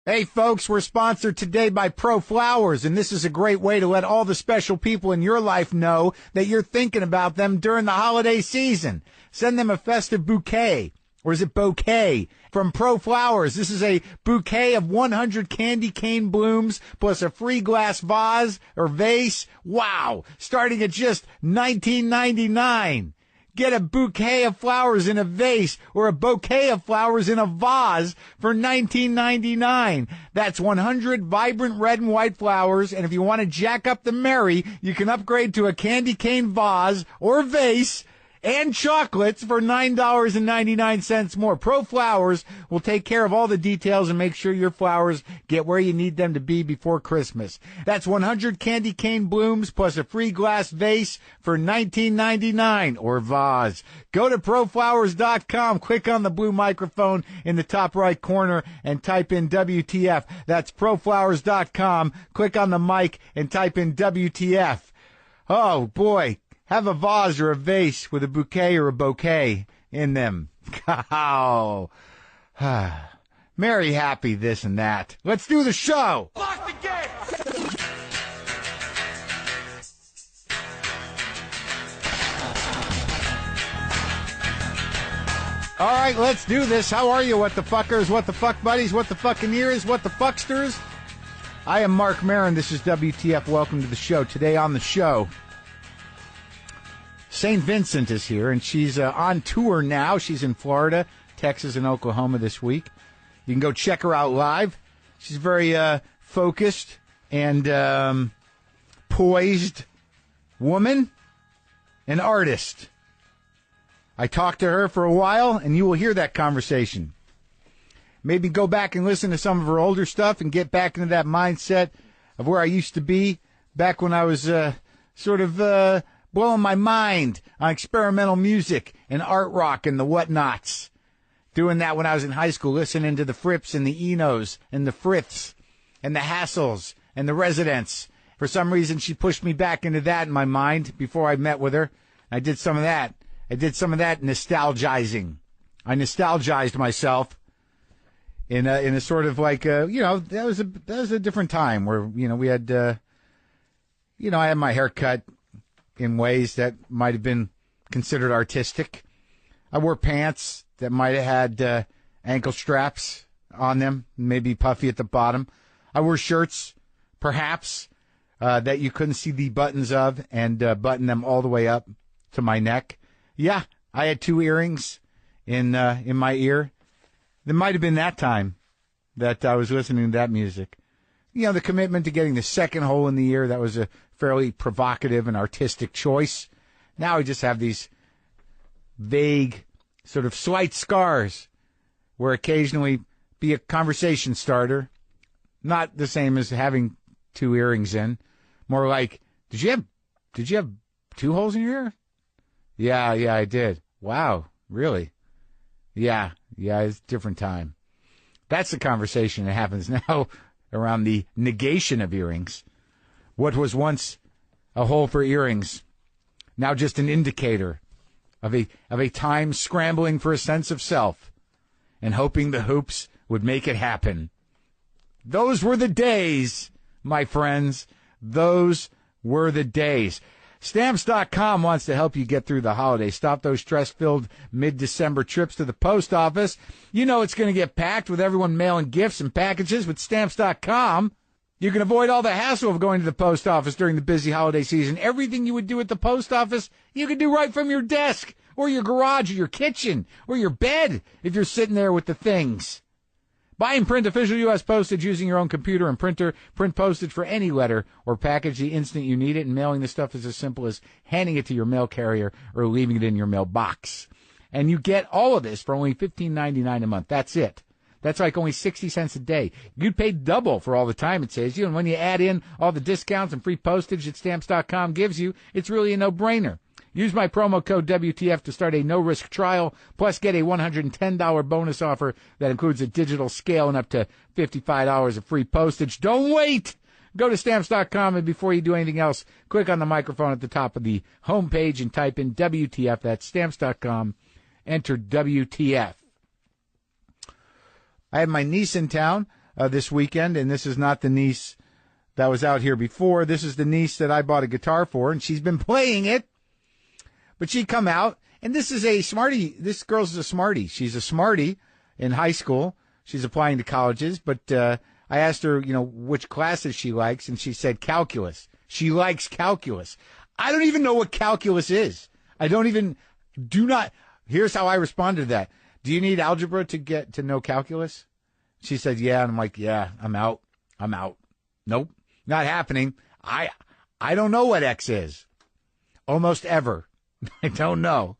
Hey, folks, we're sponsored today by Pro Flowers, and this is a great way to let all the special people in your life know that you're thinking about them during the holiday season. Send them a festive bouquet, or is it bouquet, from Pro Flowers. This is a bouquet of 100 candy cane blooms plus a free glass vase or vase. Wow, starting at just $19.99. Get a bouquet of flowers in a vase or a bouquet of flowers in a vase for $19.99. That's 100 vibrant red and white flowers. And if you want to jack up the merry, you can upgrade to a candy cane vase or vase and chocolates for $9.99 more. Pro Flowers will take care of all the details and make sure your flowers get where you need them to be before Christmas. That's 100 candy cane blooms plus a free glass vase for $19.99 or vase. Go to proflowers.com, click on the blue microphone in the top right corner and type in WTF. That's proflowers.com. Click on the mic and type in WTF. Oh, boy. Have a vase or a vase with a bouquet or a bouquet in them. Wow. Merry, happy, this and that. Let's do the show. Lock the gate. All right, let's do this. How are you, what the fuckers, what the fuck buddies, what the fucking ears, what the fucksters? I am Marc Maron. This is WTF. Welcome to the show. Today on the show, St. Vincent is here, and she's on tour now. She's in Florida, Texas, and Oklahoma this week. You can go check her out live. She's very focused and poised woman, an artist. I talked to her for a while, and you will hear that conversation. Maybe go back and listen to some of her older stuff and get back into that mindset of where I used to be back when I was sort of blowing my mind on experimental music and art rock and the whatnots. Doing that when I was in high school, listening to the Frips and the Enos and the Friths and the Hassles and the Residents. For some reason, she pushed me back into that in my mind before I met with her. I did some of that. I did some of that nostalgizing. I nostalgized myself in a sort of like, that was a different time where, we had, I had my hair cut in ways that might have been considered artistic. I wore pants that might have had ankle straps on them, maybe puffy at the bottom. I wore shirts, perhaps, that you couldn't see the buttons of and button them all the way up to my neck. Yeah, I had 2 earrings in my ear. There might have been that time that I was listening to that music. The commitment to getting the second hole in the ear, that was a fairly provocative and artistic choice. Now I just have these vague, sort of slight scars where occasionally be a conversation starter. Not the same as having 2 earrings in. More like, did you have 2 holes in your ear? Yeah, I did. Wow, really? Yeah, it's a different time. That's the conversation that happens now around the negation of earrings. What was once a hole for earrings, now just an indicator of a time scrambling for a sense of self and hoping the hoops would make it happen. Those were the days, my friends. Those were the days. Stamps.com wants to help you get through the holidays. Stop those stress-filled mid-December trips to the post office. You know it's going to get packed with everyone mailing gifts and packages with Stamps.com. You can avoid all the hassle of going to the post office during the busy holiday season. Everything you would do at the post office, you can do right from your desk or your garage or your kitchen or your bed if you're sitting there with the things. Buy and print official U.S. postage using your own computer and printer. Print postage for any letter or package the instant you need it, and mailing the stuff is as simple as handing it to your mail carrier or leaving it in your mailbox. And you get all of this for only $15.99 a month. That's it. That's like only 60 cents a day. You'd pay double for all the time it saves you, and when you add in all the discounts and free postage that Stamps.com gives you, it's really a no-brainer. Use my promo code WTF to start a no-risk trial, plus get a $110 bonus offer that includes a digital scale and up to $55 of free postage. Don't wait! Go to Stamps.com, and before you do anything else, click on the microphone at the top of the homepage and type in WTF. That's Stamps.com. Enter WTF. I have my niece in town. this weekend, and this is not the niece that was out here before. This is the niece that I bought a guitar for, and she's been playing it. But she'd come out, and this is a smarty. This girl's a smarty. She's a smarty in high school. She's applying to colleges, but I asked her, which classes she likes, and she said calculus. She likes calculus. I don't even know what calculus is. Here's how I responded to that. Do you need algebra to get to know calculus? She said, yeah. And I'm like, yeah, I'm out. Nope, not happening. I don't know what X is. Almost ever. I don't know.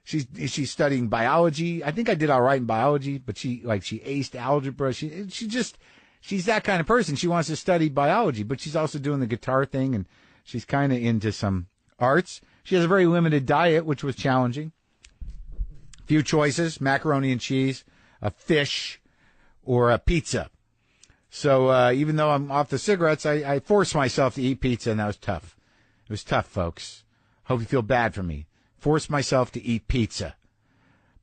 She's studying biology. I think I did all right in biology, but she aced algebra. She's that kind of person. She wants to study biology, but she's also doing the guitar thing, and she's kind of into some arts. She has a very limited diet, which was challenging. Few choices: macaroni and cheese, a fish, or a pizza. So even though I'm off the cigarettes, I forced myself to eat pizza, and that was tough. It was tough, folks. Hope you feel bad for me. Forced myself to eat pizza.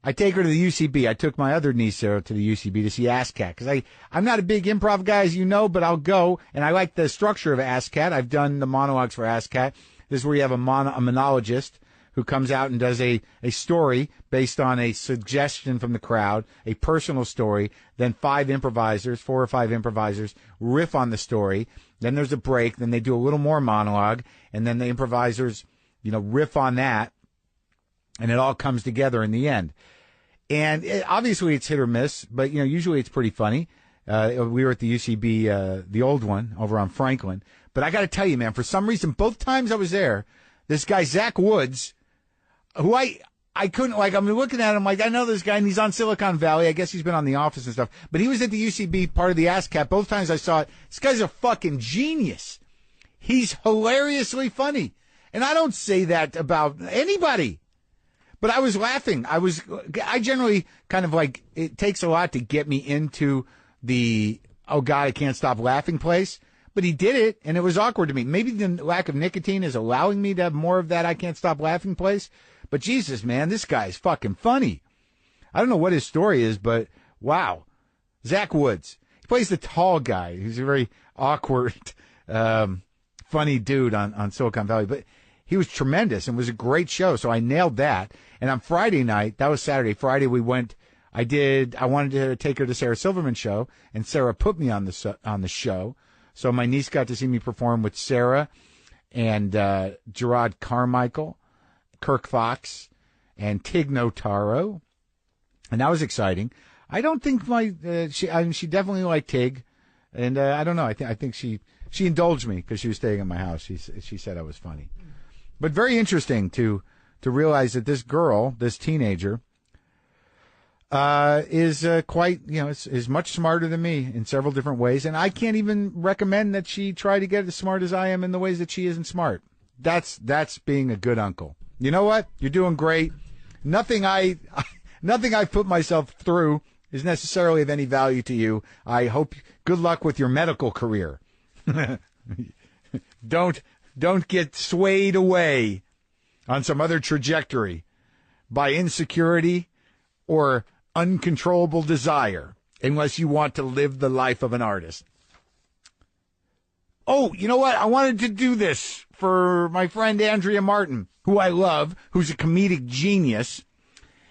I take her to the UCB. I took my other niece, Sarah, to the UCB to see ASCAT. Because I'm not a big improv guy, as you know, but I'll go. And I like the structure of ASCAT. I've done the monologues for ASCAT. This is where you have a monologist who comes out and does a story based on a suggestion from the crowd, a personal story. Then 4 or 5 improvisers riff on the story. Then there's a break. Then they do a little more monologue. And then the improvisers, riff on that. And it all comes together in the end. And obviously it's hit or miss, but, usually it's pretty funny. We were at the UCB, the old one, over on Franklin. But I got to tell you, man, for some reason, both times I was there, this guy, Zach Woods, who I couldn't, I'm looking at him, I know this guy, and he's on Silicon Valley. I guess he's been on The Office and stuff. But he was at the UCB, part of the ASCAT. Both times I saw it. This guy's a fucking genius. He's hilariously funny. And I don't say that about anybody. But I was laughing. I generally kind of it takes a lot to get me into the, oh God, I can't stop laughing place. But he did it, and it was awkward to me. Maybe the lack of nicotine is allowing me to have more of that I can't stop laughing place. But Jesus, man, this guy's fucking funny. I don't know what his story is, but wow. Zach Woods. He plays the tall guy. He's a very awkward, funny dude on Silicon Valley. But he was tremendous and was a great show, so I nailed that. And on Friday night, that was Saturday, Friday we went, I wanted to take her to Sarah Silverman's show, and Sarah put me on the show. So my niece got to see me perform with Sarah and Gerard Carmichael, Kirk Fox, and Tig Notaro. And that was exciting. I don't think she definitely liked Tig. And I don't know, I think she indulged me because she was staying at my house. She said I was funny. But very interesting to realize that this girl, this teenager, is quite, is much smarter than me in several different ways. And I can't even recommend that she try to get as smart as I am in the ways that she isn't smart. That's being a good uncle. You know what? You're doing great. Nothing I've put myself through is necessarily of any value to you. I hope good luck with your medical career. Don't get swayed away on some other trajectory by insecurity or uncontrollable desire unless you want to live the life of an artist. Oh, you know what? I wanted to do this for my friend Andrea Martin, who I love, who's a comedic genius.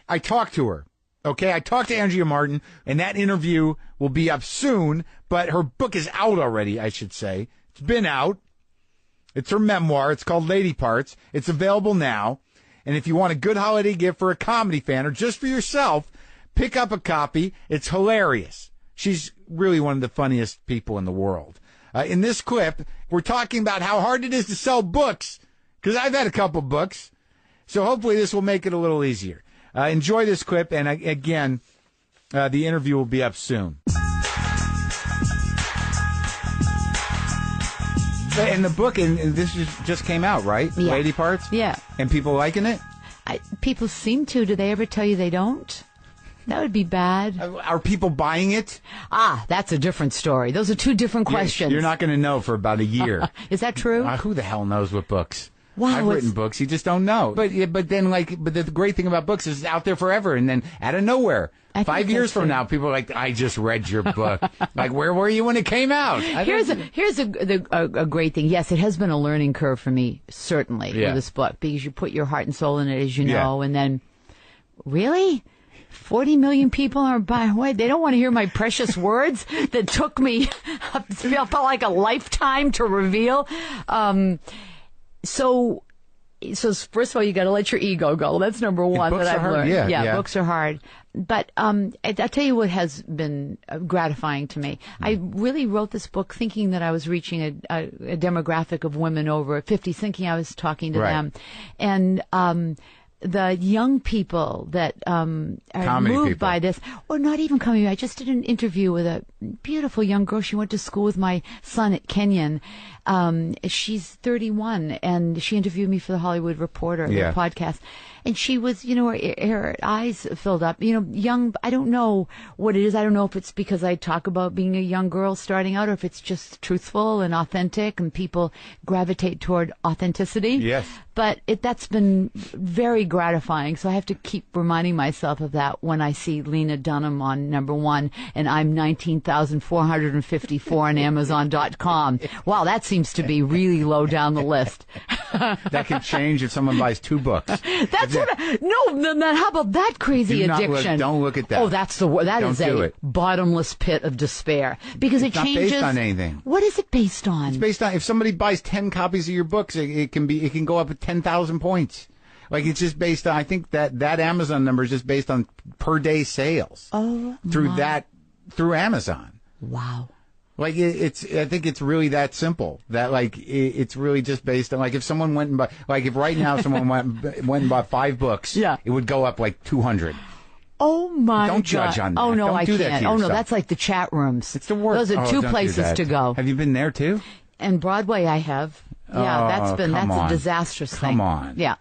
I talked to her. Okay, I talked to Andrea Martin, and that interview will be up soon, but her book is out already, I should say. It's been out. It's her memoir. It's called Lady Parts. It's available now. And if you want a good holiday gift for a comedy fan or just for yourself, pick up a copy. It's hilarious. She's really one of the funniest people in the world. In this clip, we're talking about how hard it is to sell books, because I've had a couple books. So hopefully this will make it a little easier. Enjoy this clip, and again, the interview will be up soon. And the book, and this just came out, right? Yeah. Lady Parts? Yeah. And people liking it? People seem to. Do they ever tell you they don't? That would be bad. Are people buying it? That's a different story. Those are two different questions. You're not going to know for about a year. Is that true? Who the hell knows what books? Wow, I've written books. You just don't know. But the great thing about books is it's out there forever. And then out of nowhere, 5 years from now, people are like, I just read your book. Like, where were you when it came out? Here's a great thing. Yes, it has been a learning curve for me, certainly, with this book, because you put your heart and soul in it, as you know, and then, really? 40 million people are buying. Wait, they don't want to hear my precious words that took me, felt like a lifetime to reveal. So first of all, you got to let your ego go. That's number one that I've learned. Yeah, books are hard. But I'll tell you what has been gratifying to me. I really wrote this book thinking that I was reaching a demographic of women over 50, thinking I was talking to them. And the young people that are moved by this, or not even coming. I just did an interview with a beautiful young girl. She went to school with my son at Kenyon. She's 31, and she interviewed me for the Hollywood Reporter, their podcast. And she was, her eyes filled up, young. I don't know what it is. I don't know if it's because I talk about being a young girl starting out, or if it's just truthful and authentic and people gravitate toward authenticity. Yes. But that's been very gratifying. So I have to keep reminding myself of that when I see Lena Dunham on #1 and I'm 19,454 on Amazon.com. Wow, that seems to be really low down the list. That could change if someone buys 2 books. That's how about that crazy addiction? Don't look at that. Oh, that is a bottomless pit of despair, because it changes. It's not based on anything. What is it based on? It's based on, if somebody buys 10 copies of your books, it can go up at 10,000 points. Like, it's just based on, I think that Amazon number is just based on per day sales. Through Amazon. Wow. Like, I think it's really that simple. That, like, it's really just based on, like, if someone went and bought, like, if right now someone went and bought 5 books, it would go up like 200. Oh my God. Don't judge on that. Oh no, Don't I do can't. That to oh no, yourself. that's like the chat rooms. It's the worst. Those are 2 places to go. Have you been there too? And Broadway, I have. Yeah, that's a disastrous thing. Come on. Yeah.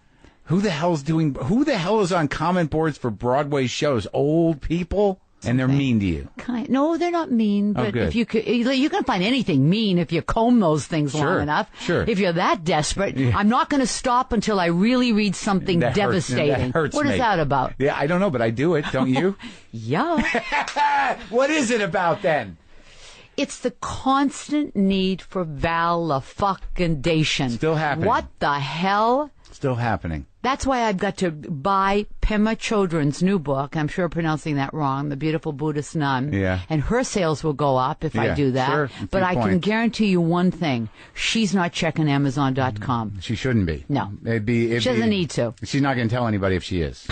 Who the hell is on comment boards for Broadway shows? Old people? And they're mean to you. No, they're not mean. But if you can find anything mean if you comb those things long enough. Sure. If you're that desperate, I'm not going to stop until I really read something devastating. That hurts what is that about? Yeah, I don't know, but I do it. Don't you? Yeah. What is it about then? It's the constant need for validation. Still happening. What the hell? Still happening. That's why I've got to buy Pema Chodron's new book. I'm sure I'm pronouncing that wrong, The Beautiful Buddhist Nun. Yeah. And her sales will go up if I do that. Sure. But I can guarantee you one thing. She's not checking Amazon.com. She shouldn't be. No. She doesn't need to. She's not going to tell anybody if she is.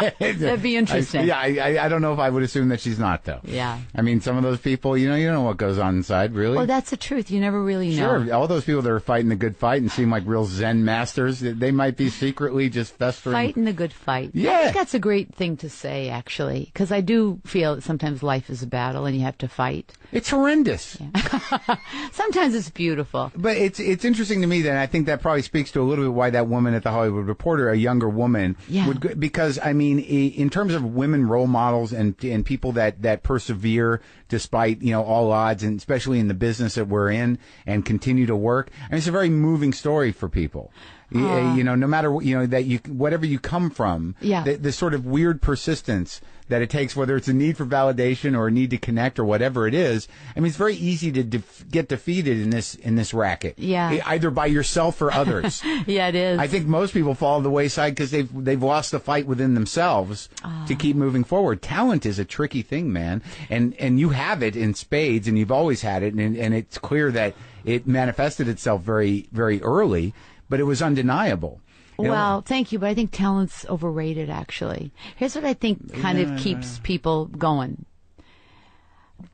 That'd be interesting. I don't know if I would assume that she's not, though. Yeah. I mean, some of those people, you don't know what goes on inside, really. Well, that's the truth. You never really know. Sure. All those people that are fighting the good fight and seem like real Zen masters, they might be secretly just festering. Fighting the good fight. Yeah. I think that's a great thing to say, actually, because I do feel that sometimes life is a battle and you have to fight. It's horrendous. Yeah. Sometimes it's beautiful. But it's interesting to me that I think that probably speaks to a little bit why that woman at the Hollywood Reporter, a younger woman, would, because, I mean, in terms of women role models and people that persevere despite, all odds, and especially in the business that we're in, and continue to work. I mean, it's a very moving story for people. No matter whatever you come from, the sort of weird persistence that it takes, whether it's a need for validation or a need to connect or whatever it is. I mean, it's very easy to get defeated in this racket. Yeah. Either by yourself or others. Yeah, it is. I think most people fall to the wayside because they've lost the fight within themselves to keep moving forward. Talent is a tricky thing, man, and you have it in spades, and you've always had it, and it's clear that it manifested itself very, very early. But it was undeniable. Well, thank you, but I think talent's overrated, actually. Here's what I think kind of keeps people going.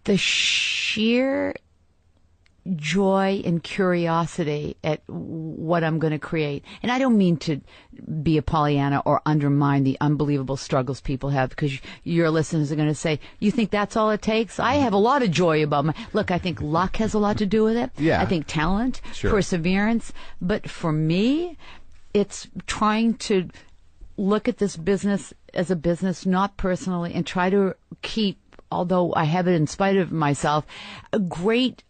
The sheer joy and curiosity at what I'm going to create. And I don't mean to be a Pollyanna or undermine the unbelievable struggles people have, because your listeners are going to say, you think that's all it takes? I have a lot of joy about look, I think luck has a lot to do with it. Yeah. I think talent, perseverance. But for me, it's trying to look at this business as a business, not personally, and try to keep, although I have it in spite of myself, a great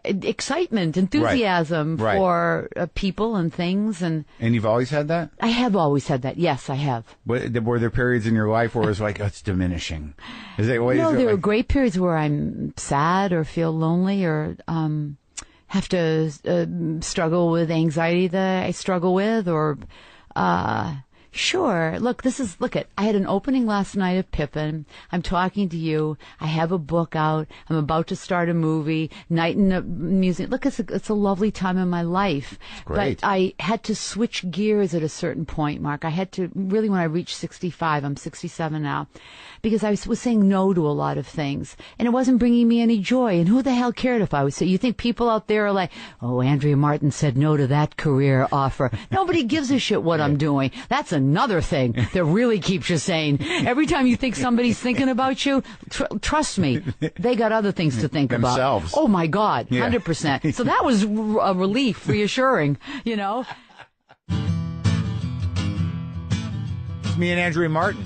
excitement, enthusiasm for people and things. And you've always had that? I have always had that. Yes, I have. Were there periods in your life where it was like, oh, it's diminishing? There were great periods where I'm sad or feel lonely or have to struggle with anxiety that I struggle with, or sure. Look, I had an opening last night of Pippin. I'm talking to you. I have a book out. I'm about to start a movie. Night in the museum. Look, it's a lovely time in my life. Great. But I had to switch gears at a certain point, Mark. I had to really, when I reached 65, I'm 67 now, because I was saying no to a lot of things, and it wasn't bringing me any joy. And who the hell cared if I was? So you think people out there are like, oh, Andrea Martin said no to that career offer. Nobody gives a shit what I'm doing. That's another thing that really keeps you sane. Every time you think somebody's thinking about you, trust me, they got other things to think themselves. About. Oh my God, 100%. So that was a relief, reassuring, you know. It's me and Andrea Martin.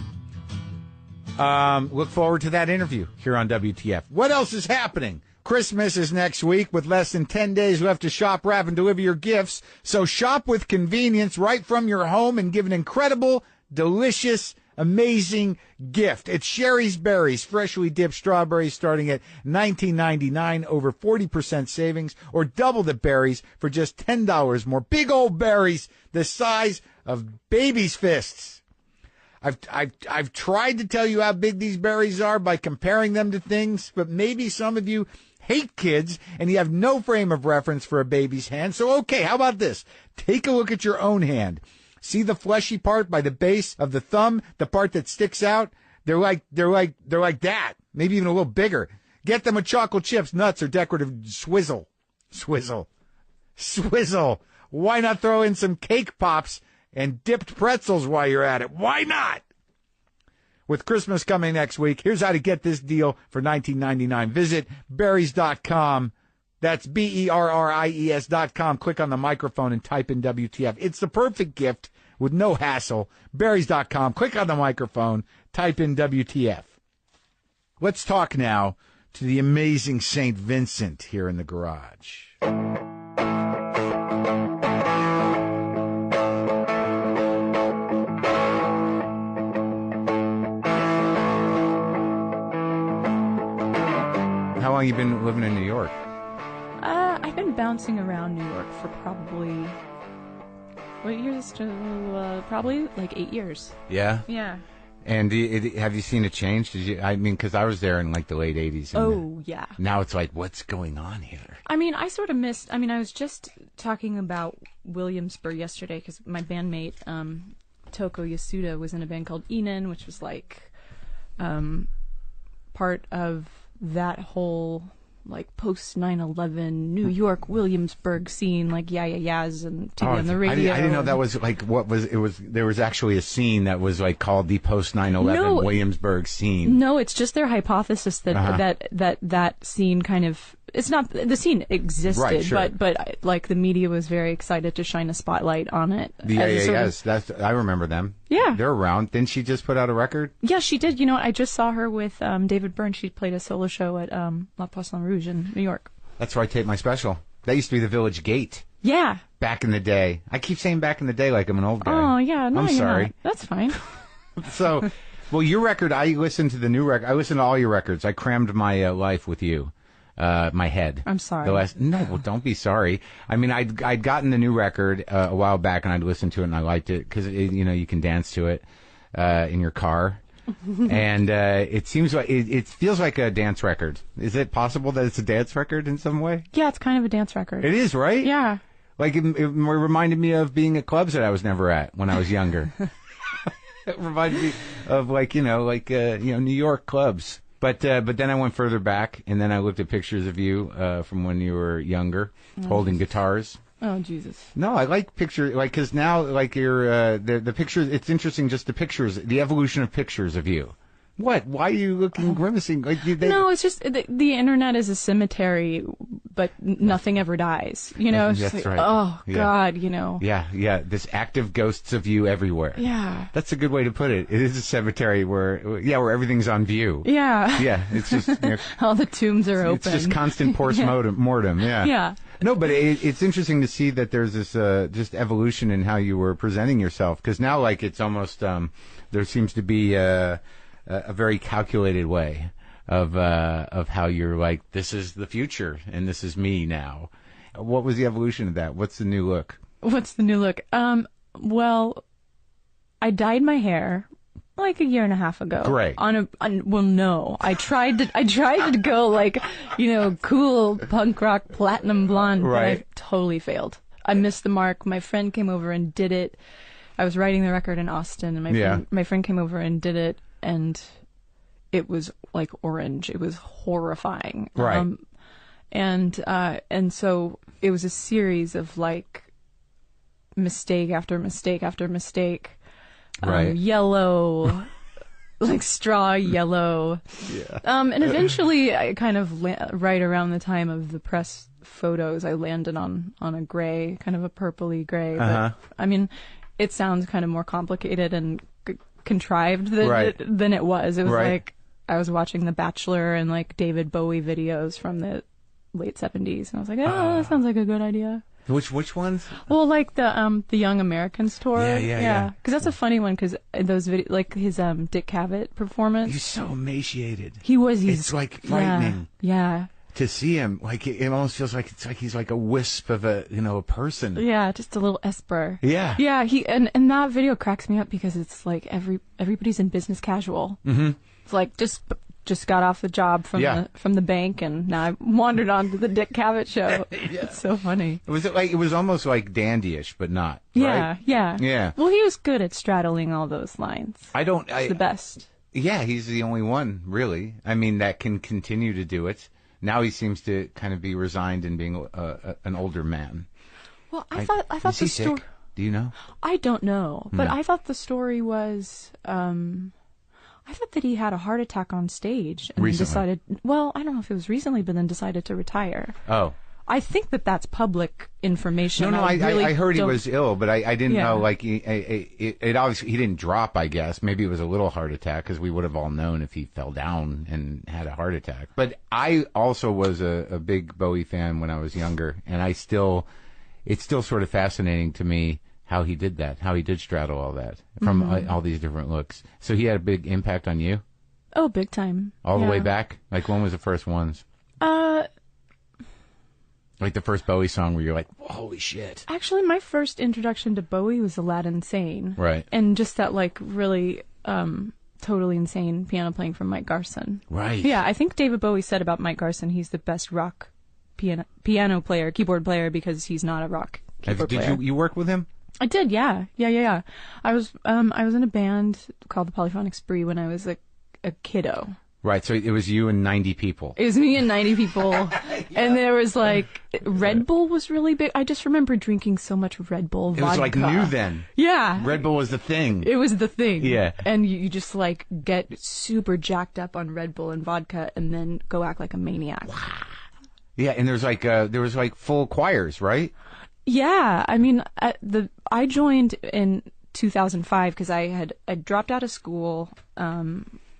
Look forward to that interview here on WTF. What else is happening? Christmas is next week with less than 10 days left to shop, wrap, and deliver your gifts. So shop with convenience right from your home and give an incredible, delicious, amazing gift. It's Sherry's Berries, freshly dipped strawberries starting at $19.99, over 40% savings, or double the berries for just $10 more. Big old berries the size of babies' fists. I've tried to tell you how big these berries are by comparing them to things, but maybe some of you hate kids and you have no frame of reference for a baby's hand. So, okay, how about this? Take a look at your own hand. See the fleshy part by the base of the thumb, the part that sticks out? They're like that, maybe even a little bigger. Get them with chocolate chips, nuts, or decorative swizzle. Why not throw in some cake pops and dipped pretzels while you're at it? Why not? With Christmas coming next week, here's how to get this deal for $19.99. Visit berries.com. That's BERRIES.com. Click on the microphone and type in WTF. It's the perfect gift with no hassle. Berries.com. Click on the microphone, type in WTF. Let's talk now to the amazing St. Vincent here in the garage. How long have you been living in New York? I've been bouncing around New York for probably, probably like 8 years. Yeah? Yeah. And have you seen a change? Because I was there in like the late 80s. And yeah. Now it's like, what's going on here? I mean, I sort of missed, I was just talking about Williamsburg yesterday because my bandmate, Toko Yasuda, was in a band called Enon, which was like part of that whole like post 9/11 New York Williamsburg scene, like yeahs and TV on the radio. I didn't know that was like there was actually a scene that was like called the post 9/11 Williamsburg scene. No, it's just their hypothesis that that scene kind of, it's not, the scene existed, right, sure. but like the media was very excited to shine a spotlight on it. The yes, I remember them. Yeah, they're around. Didn't she just put out a record? Yeah, she did. You know, I just saw her with David Byrne. She played a solo show at La Poisson Rouge in New York. That's where I taped my special. That used to be the Village Gate. Yeah. Back in the day. I keep saying back in the day like I'm an old guy. Oh, yeah. No, I'm sorry. Not. That's fine. So, well, your record, I listened to the new record. I listened to all your records. I crammed my life with you. My head. I'm sorry. No, well, don't be sorry. I mean, I'd gotten the new record a while back, and I'd listened to it, and I liked it because you can dance to it in your car, and it seems like it feels like a dance record. Is it possible that it's a dance record in some way? Yeah, it's kind of a dance record. It is, right? Yeah. Like it reminded me of being at clubs that I was never at when I was younger. It reminded me of New York clubs. But then I went further back, and then I looked at pictures of you from when you were younger, holding guitars. Oh, Jesus. No, I like pictures, because now, you're, the pictures, it's interesting, just the pictures, the evolution of pictures of you. What? Why are you looking grimacing? No, it's just, the internet is a cemetery but nothing ever dies. You know, it's that's like, right. Oh Yeah. God, you know. Yeah. This active ghosts of you everywhere. Yeah. That's a good way to put it. It is a cemetery where everything's on view. Yeah. Yeah. It's just all the tombs are open. It's just constant mortem. Yeah. Yeah. No, but it's interesting to see that there's this just evolution in how you were presenting yourself, because now like it's almost there seems to be a very calculated way of how you're like, this is the future and this is me now. What was the evolution of that? What's the new look? Well, I dyed my hair like a year and a half ago. Great. No. I tried to go like, cool punk rock platinum blonde, right. But I totally failed. I missed the mark. My friend came over and did it. I was writing the record in Austin, and my friend came over and did it, and it was like orange. It was horrifying. Right. And so it was a series of like mistake after mistake after mistake. Right. Yellow, like straw yellow. Yeah. And eventually, I kind of right around the time of the press photos, I landed on a gray, kind of a purpley gray. But I mean, it sounds kind of more complicated and contrived than it was. It was like I was watching The Bachelor and like David Bowie videos from the late 70s, and I was like, that sounds like a good idea. Which ones? Well, like the Young Americans tour. Yeah. Because that's a funny one. Because those like his Dick Cavett performance. He's so emaciated. He was. It's like frightening. Yeah. To see him, like it almost feels like it's like he's like a wisp of a person. Yeah, just a little esper. Yeah. Yeah. And that video cracks me up because it's like everybody's in business casual. Mm-hmm. It's like just got off the job from the bank, and now I wandered on to the Dick Cavett show. Yeah. It's so funny. It was almost like dandyish, but not. Yeah, right? yeah. Well, he was good at straddling all those lines. He's the best. Yeah, he's the only one, really. I mean, that can continue to do it. Now he seems to kind of be resigned in being an older man. Well, I thought is he sick? Do you know? I don't know, but I thought the story was. I thought that he had a heart attack on stage and then decided. Well, I don't know if it was recently, but then decided to retire. Oh. I think that's public information. No, I heard he was ill, but I didn't know. Like it obviously he didn't drop. I guess maybe it was a little heart attack, because we would have all known if he fell down and had a heart attack. But I also was a big Bowie fan when I was younger, and it's still sort of fascinating to me how he did that, how he did straddle all that from all these different looks. So he had a big impact on you? Oh, big time. All the way back? Like, when was the first ones? Like the first Bowie song where you're like, holy shit. Actually, my first introduction to Bowie was Aladdin Sane. Right. And just that, like, really totally insane piano playing from Mike Garson. Right. Yeah, I think David Bowie said about Mike Garson, he's the best rock piano player, keyboard player, because he's not a rock keyboard player. Did you work with him? I did, yeah. I was in a band called the Polyphonic Spree when I was a kiddo. Right, so it was you and 90 people. It was me and 90 people. And there was like, Red Bull was really big. I just remember drinking so much Red Bull vodka. It was like new then. Yeah. Red Bull was the thing. It was the thing. Yeah. And you just like get super jacked up on Red Bull and vodka and then go act like a maniac. Wow. Yeah, and there was like full choirs, right? Yeah. I mean, I joined in 2005 because I dropped out of school.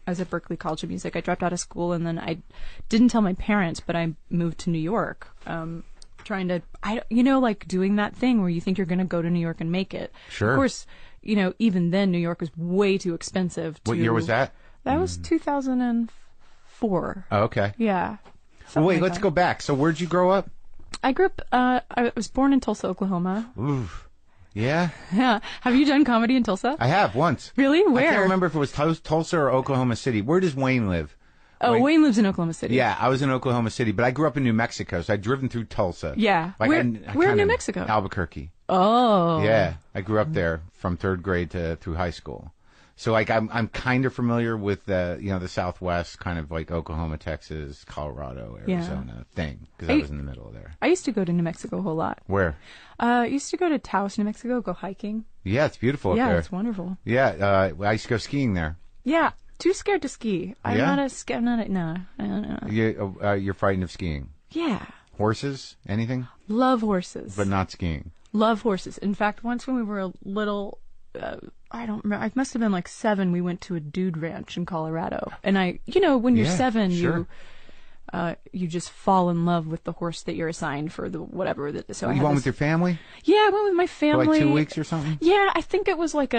I was at Berklee College of Music. I dropped out of school, and then I didn't tell my parents, but I moved to New York, trying to, like doing that thing where you think you're going to go to New York and make it. Sure. Of course, even then, New York was way too expensive. What year was that? That was 2004. Oh, okay. Yeah. Well, wait, let's go back. So where'd you grow up? I grew up, I was born in Tulsa, Oklahoma. Oof. Yeah? Yeah. Have you done comedy in Tulsa? I have, once. Really? Where? I can't remember if it was Tulsa or Oklahoma City. Where does Wayne live? Oh, Wayne lives in Oklahoma City. Yeah, I was in Oklahoma City, but I grew up in New Mexico, so I'd driven through Tulsa. Yeah. Like, where in New Mexico? Albuquerque. Oh. Yeah. I grew up there from third grade through high school. So, like, I'm kind of familiar with the Southwest, kind of like Oklahoma, Texas, Colorado, Arizona thing, because I was in the middle of there. I used to go to New Mexico a whole lot. Where? I used to go to Taos, New Mexico, go hiking. Yeah, it's beautiful up there. Yeah, it's wonderful. Yeah, I used to go skiing there. Yeah, too scared to ski. I'm not a no. You're frightened of skiing? Yeah. Horses? Anything? Love horses. But not skiing. Love horses. In fact, once when we were a little, I don't remember, I must have been like 7, we went to a dude ranch in Colorado. And when you're 7, sure. You just fall in love with the horse that you're assigned for the whatever. So you went with your family? Yeah, I went with my family. For like 2 weeks or something? Yeah, I think it was like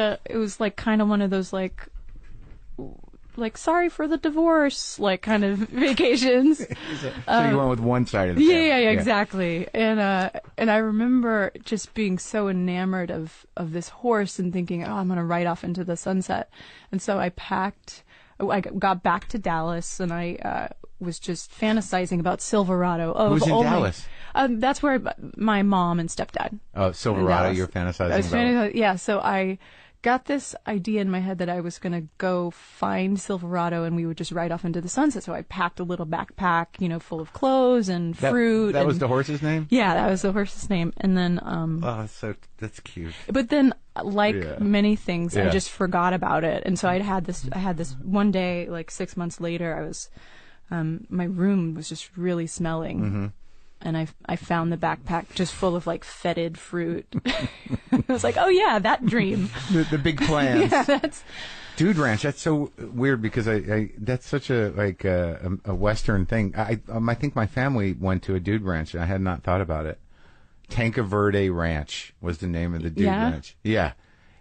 kind of one of those like sorry for the divorce, like kind of vacations. So you went with one side of the family. Yeah, exactly. And I remember just being so enamored of this horse and thinking, oh, I'm going to ride off into the sunset. And so I got back to Dallas and I was just fantasizing about Silverado. Who's in Dallas? That's where my mom and stepdad. Oh, Silverado, you're fantasizing about? Yeah, so I got this idea in my head that I was going to go find Silverado and we would just ride off into the sunset. So I packed a little backpack, full of clothes and fruit. That was the horse's name? Yeah, that was the horse's name. And then that's cute. But then many things, I just forgot about it. And so I had this one day, like 6 months later, I was my room was just really smelling. Mm-hmm. And I found the backpack just full of like fetid fruit. I was like, oh yeah, that dream. The big plans. Yeah, that's Dude Ranch. That's so weird because I that's such a Western thing. I think my family went to a Dude Ranch and I had not thought about it. Tanca Verde Ranch was the name of the Dude Ranch. Yeah.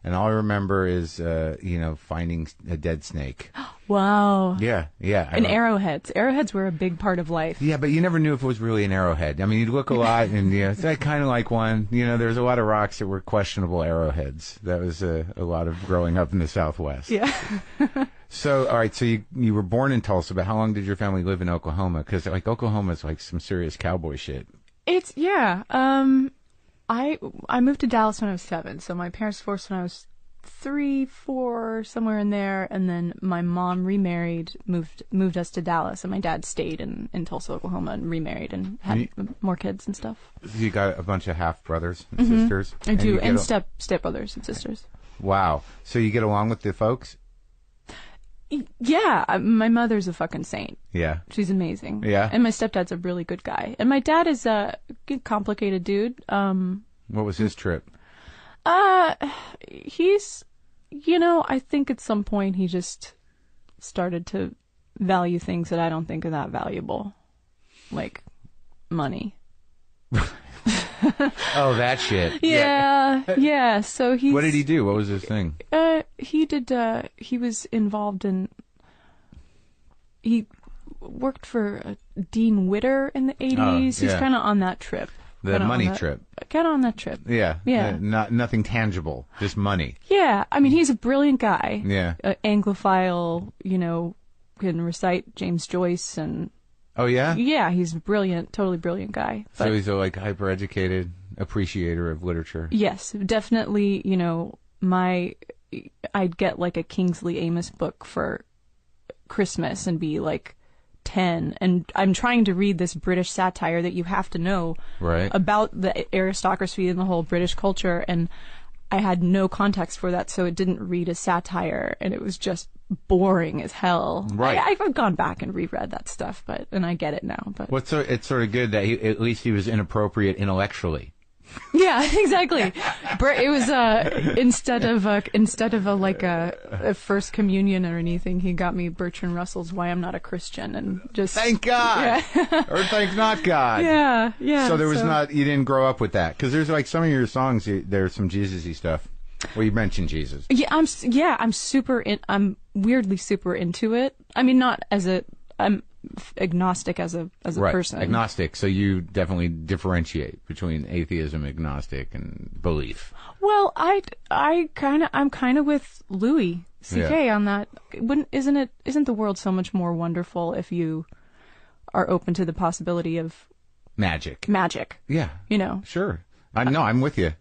And all I remember is, finding a dead snake. Wow. Yeah. And arrowheads. Arrowheads were a big part of life. Yeah, but you never knew if it was really an arrowhead. I mean, you'd look a lot, and it's kind of like one. There's a lot of rocks that were questionable arrowheads. That was a lot of growing up in the Southwest. Yeah. So, all right, so you were born in Tulsa, but how long did your family live in Oklahoma? Because, Oklahoma is some serious cowboy shit. I moved to Dallas when I was 7, so my parents divorced when I was 3, 4, somewhere in there, and then my mom remarried, moved us to Dallas, and my dad stayed in Tulsa, Oklahoma, and remarried and had more kids and stuff. You got a bunch of half brothers and sisters? I do, and step brothers and sisters. Wow. So you get along with the folks? Yeah, my mother's a fucking saint. Yeah. She's amazing. Yeah. And my stepdad's a really good guy. And my dad is a complicated dude. What was his trip? He's, I think at some point he just started to value things that I don't think are that valuable. Like money. Oh, that shit. Yeah. So what did he do? What was his thing? He was involved in. He worked for Dean Witter in the 80s. He's kind of on that trip. The money trip. Kind of on that trip. Yeah. Nothing tangible, just money. Yeah. I mean, he's a brilliant guy. Yeah. Anglophile, can recite James Joyce and. Oh, yeah? Yeah, he's a brilliant, totally brilliant guy. So he's a hyper-educated appreciator of literature. Yes, definitely, I'd get like a Kingsley Amis book for Christmas and be like 10, and I'm trying to read this British satire that you have to know about the aristocracy and the whole British culture, and I had no context for that, so it didn't read as satire, and it was just boring as hell. Right. I've gone back and reread that stuff, and I get it now. But it's sort of good that at least he was inappropriate intellectually. Yeah, exactly. It was instead of a first communion or anything, he got me Bertrand Russell's "Why I'm Not a Christian," and just thank God, or thank not God. Yeah. So you didn't grow up with that, because there's some of your songs, there's some Jesus-y stuff. Well, you mentioned Jesus. I'm weirdly super into it. I mean, I'm agnostic as a person. Agnostic. So you definitely differentiate between atheism, agnostic, and belief. Well, I'm kind of with Louis C.K. on that. Isn't the world so much more wonderful if you are open to the possibility of magic? Yeah. Sure. I'm with you.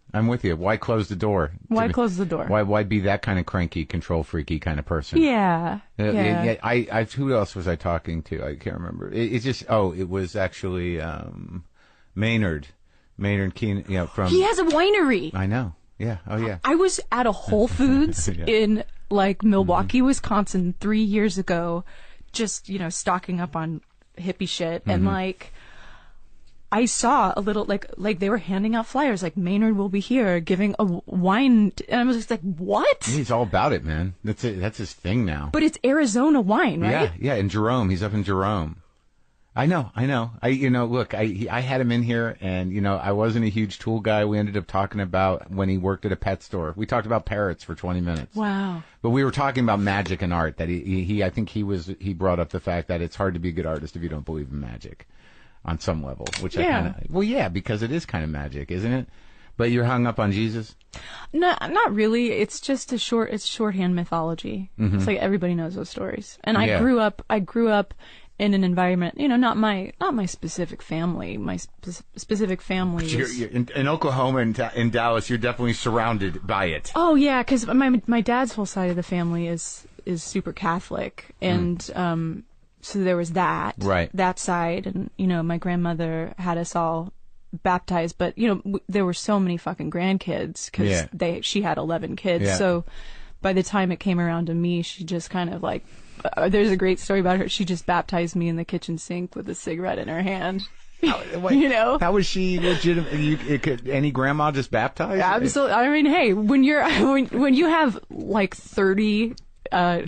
Why close the door? Close the door? Why be that kind of cranky, control freaky kind of person? Yeah. Who else was I talking to? I can't remember. It was actually Maynard Keen. From. He has a winery. I know. Yeah. Oh yeah. I was at a Whole Foods in Milwaukee, Wisconsin 3 years ago, just stocking up on hippie shit, and I saw a little, like they were handing out flyers, like Maynard will be here giving a wine, and I was just like, what? He's all about it, man. That's it. That's his thing now. But it's Arizona wine, right? Yeah, in Jerome. He's up in Jerome. I know. Look, I had him in here, and, I wasn't a huge tool guy. We ended up talking about when he worked at a pet store. We talked about parrots for 20 minutes. Wow. But we were talking about magic and art, that I think he brought up the fact that it's hard to be a good artist if you don't believe in magic on some level, which because it is kind of magic, isn't it? But you're hung up on Jesus? No, not really. It's just it's shorthand mythology. Mm-hmm. It's like everybody knows those stories. And I grew up in an environment, not my specific family. My specific family is... You're in Oklahoma and in Dallas, you're definitely surrounded by it. Oh, yeah, because my dad's whole side of the family is super Catholic. And so there was that. Right. That side. And, my grandmother had us all baptized. But, there were so many fucking grandkids because she had 11 kids. Yeah. So by the time it came around to me, she just kind of like... there's a great story about her. She just baptized me in the kitchen sink with a cigarette in her hand. How was she legitimate? Any grandma just baptized? Absolutely. I mean, hey, when you have like 30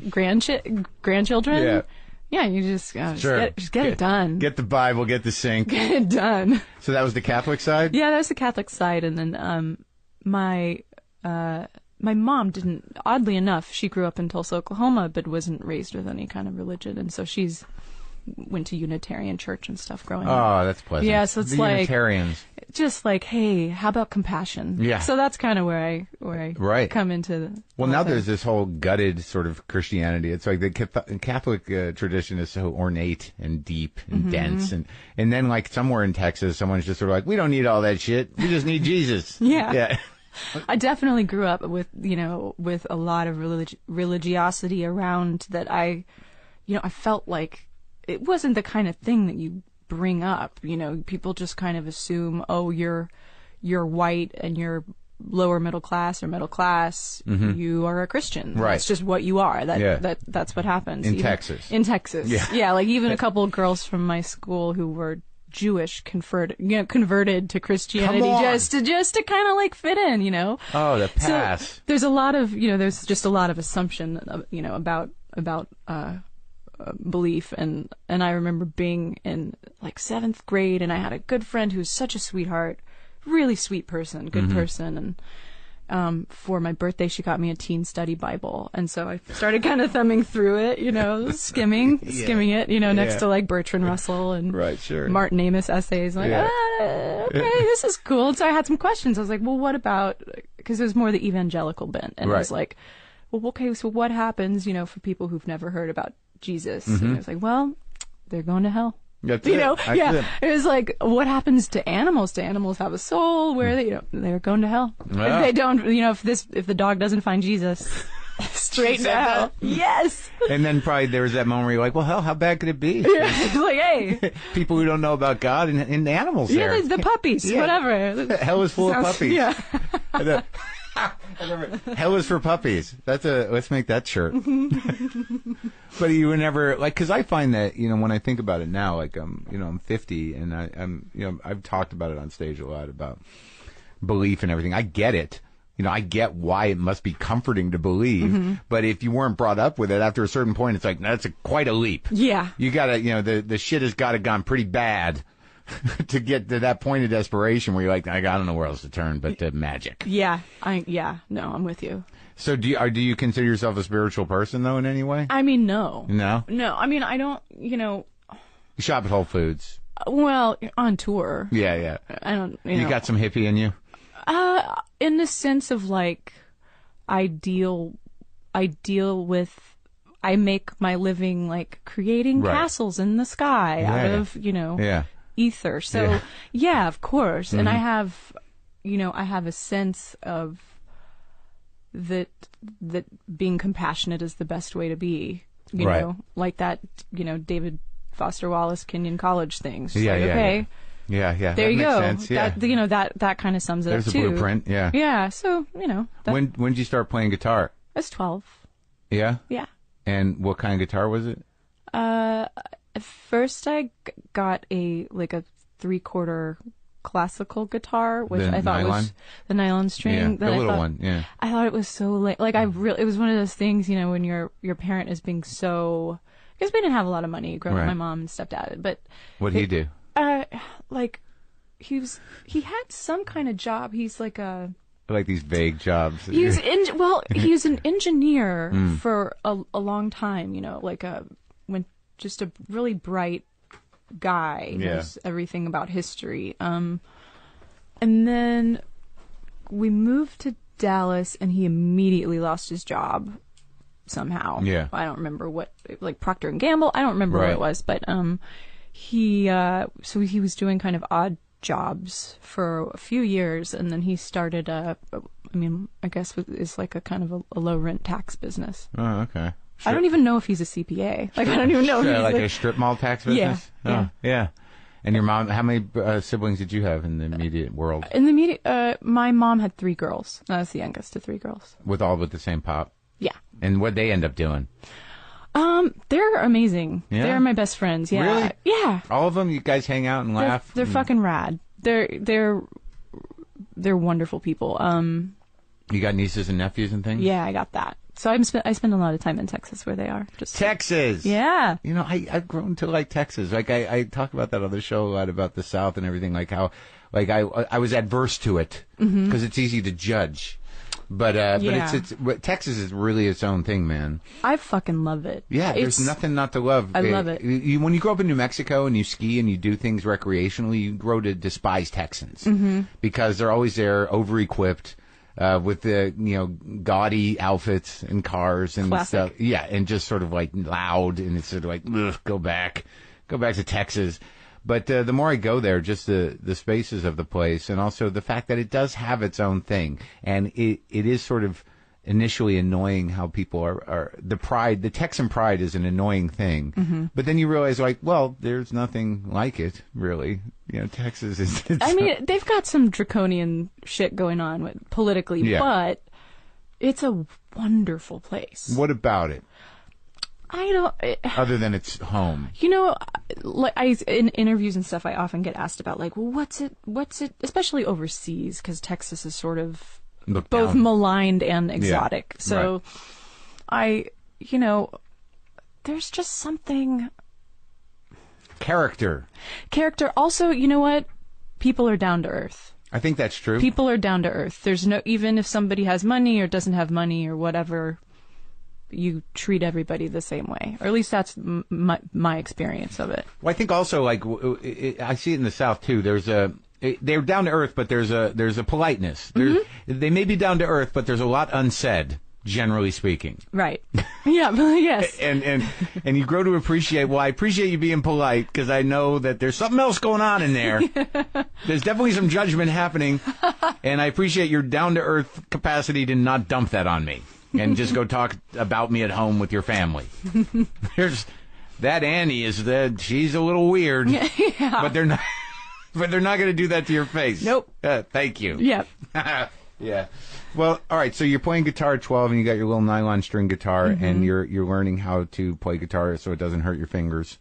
grandchildren, you just get it done. Get the Bible, get the sink, get it done. So that was the Catholic side. Yeah, that was the Catholic side, and then my mom didn't, oddly enough, she grew up in Tulsa, Oklahoma, but wasn't raised with any kind of religion. And so she's went to Unitarian church and stuff growing up. Oh, that's pleasant. Yeah, so it's the like... Unitarians. Just like, hey, how about compassion? Yeah. So that's kind of where I come into the... Well, now there's this whole gutted sort of Christianity. It's like the Catholic tradition is so ornate and deep and dense. And then like somewhere in Texas, someone's just sort of like, we don't need all that shit. We just need Jesus. Yeah. I definitely grew up with a lot of religiosity around that. I felt like it wasn't the kind of thing that you bring up. People just kind of assume, oh, you're white and you're lower middle class or middle class. You are a Christian. Right. It's just what you are. That's what happens. In Texas. In Texas. Yeah. Like even a couple of girls from my school who were Jewish converted to Christianity just to kind of like fit in, Oh, the pass. So there's a lot of, there's just a lot of assumption, about belief. And I remember being in like 7th grade, and I had a good friend who's such a sweetheart, really sweet person, good person. And for my birthday, she got me a teen study Bible. And so I started kind of thumbing through it, skimming it, next to like Bertrand Russell and Martin Amis essays. Like, okay, this is cool. And so I had some questions. I was like, well, what about, because it was more the evangelical bent. And I was like, well, okay, so what happens, for people who've never heard about Jesus? And I was like, well, they're going to hell. That's it. It was like, what happens to animals? Do animals have a soul? Where are they? They're going to hell. Yeah. If they don't, if the dog doesn't find Jesus, straight to hell. Yes. And then probably there was that moment where you're like, well, hell, how bad could it be? It's like, hey, people who don't know about God and animals. Yeah, the puppies, whatever. Hell is full of puppies. Yeah. Hell is for puppies. Let's make that shirt. But you were never like, because I find that when I think about it now, like I'm 50 and I'm I've talked about it on stage a lot about belief and everything. I get it. I get why it must be comforting to believe. But if you weren't brought up with it, after a certain point, it's like that's quite a leap. Yeah. You gotta the shit has got to gone pretty bad to get to that point of desperation where you're like, I don't know where else to turn but to magic. Yeah. No, I'm with you. So do you consider yourself a spiritual person though in any way? I mean, no. No? No. I mean, I don't, You shop at Whole Foods. Well, on tour. Yeah. I don't, You got some hippie in you? In the sense of like, I deal with, I make my living like creating castles in the sky out of, ether. So yeah, of course. And I have, I have a sense of that being compassionate is the best way to be, you know, like that, David Foster Wallace Kenyon College things. Yeah, like, okay. Yeah. There that you makes go. Sense. Yeah. That kind of sums it There's up too. There's a blueprint. Yeah. Yeah. So, when did you start playing guitar? I was 12. Yeah? Yeah. And what kind of guitar was it? First I got a 3/4 classical guitar, which The I thought nylon? was the nylon string. Yeah, that the little one. Yeah. I thought it was so lame. Like it was one of those things, you know, when your parent is being so, because we didn't have a lot of money growing up, my mom and stepdad, but what did he do? Like he had some kind of job. He's like like these vague jobs. He was an engineer for a long time, you know, like just a really bright guy, knows everything about history. And then we moved to Dallas, and he immediately lost his job somehow. Yeah. I don't remember what, like Procter and Gamble. I don't remember what it was, but he was doing kind of odd jobs for a few years, and then he started I guess it's like a kind of a low rent tax business. Oh, okay. I don't even know if he's a CPA. Like, I don't even know if he's like a strip mall tax business? Yeah. Yeah. And your mom, how many siblings did you have in the immediate world? In the immediate, my mom had 3 girls. I was the youngest of 3 girls. With the same pop? Yeah. And what'd they end up doing? They're amazing. Yeah? They're my best friends. Yeah. Really? Yeah. All of them? You guys hang out and laugh? They're fucking rad. They're wonderful people. You got nieces and nephews and things? Yeah, I got that. So I spend a lot of time in Texas where they are. Texas! Yeah. You know, I've grown to like Texas. Like, I talk about that on the show a lot about the South and everything, like how, like, I was adverse to it because it's easy to judge. But Texas is really its own thing, man. I fucking love it. Yeah, there's nothing not to love. I love it. When you grow up in New Mexico and you ski and you do things recreationally, you grow to despise Texans because they're always there, over-equipped. With the, you know, gaudy outfits and cars and stuff. Yeah, and just sort of like loud, and it's sort of like, ugh, go back to Texas. But the more I go there, just the spaces of the place, and also the fact that it does have its own thing. And it is sort of initially annoying how people are the Texan pride is an annoying thing. But then you realize, like, well, there's nothing like it, really. You know, Texas is... they've got some draconian shit going on politically, but it's a wonderful place. What about it? Other than it's home. You know, like in interviews and stuff, I often get asked about, like, well, what's it, especially overseas, because Texas is sort of both maligned and exotic. So there's just something... Character. Also, you know what? People are down to earth. I think that's true. People are down to earth. There's even if somebody has money or doesn't have money or whatever, you treat everybody the same way. Or at least that's my experience of it. Well, I think also, like, I see it in the South too. They're down to earth, but there's a politeness. They may be down to earth, but there's a lot unsaid, generally speaking. Right. Yeah. Yes. And you grow to appreciate. Well, I appreciate you being polite because I know that there's something else going on in there. There's definitely some judgment happening, and I appreciate your down to earth capacity to not dump that on me and just go talk about me at home with your family. There's that Annie she's a little weird, but they're not. But they're not going to do that to your face. Nope. Thank you. Yep. Yeah. Well, all right. So you're playing guitar at 12, and you got your little nylon string guitar, and you're learning how to play guitar so it doesn't hurt your fingers.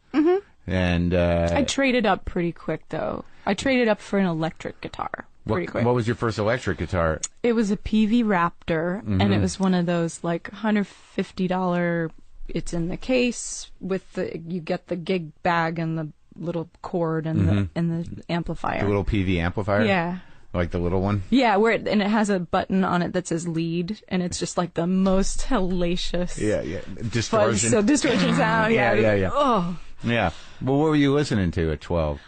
And I traded up pretty quick, though. I traded up for an electric guitar pretty quick. What was your first electric guitar? It was a PV Raptor, and it was one of those like $150. It's in the case with you get the gig bag and the little cord and the amplifier. The little PV amplifier? Yeah. Like the little one? Yeah, and it has a button on it that says lead, and it's just like the most hellacious. Yeah. Distortion. Distortion sound. Yeah. Oh. Yeah. Well, what were you listening to at 12?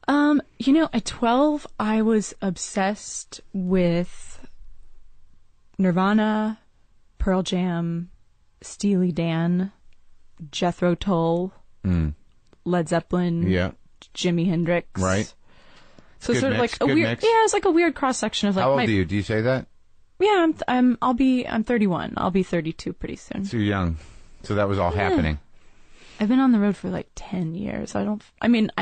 At 12, I was obsessed with Nirvana, Pearl Jam, Steely Dan, Jethro Tull, Led Zeppelin, Jimi Hendrix. Right. So good sort of mix, like a weird mix. Yeah, it's like a weird cross section of like. How old are you? Do you say that? Yeah, I'm 31. I'll be 32 pretty soon. So you're young. So that was all happening. I've been on the road for like 10 years. I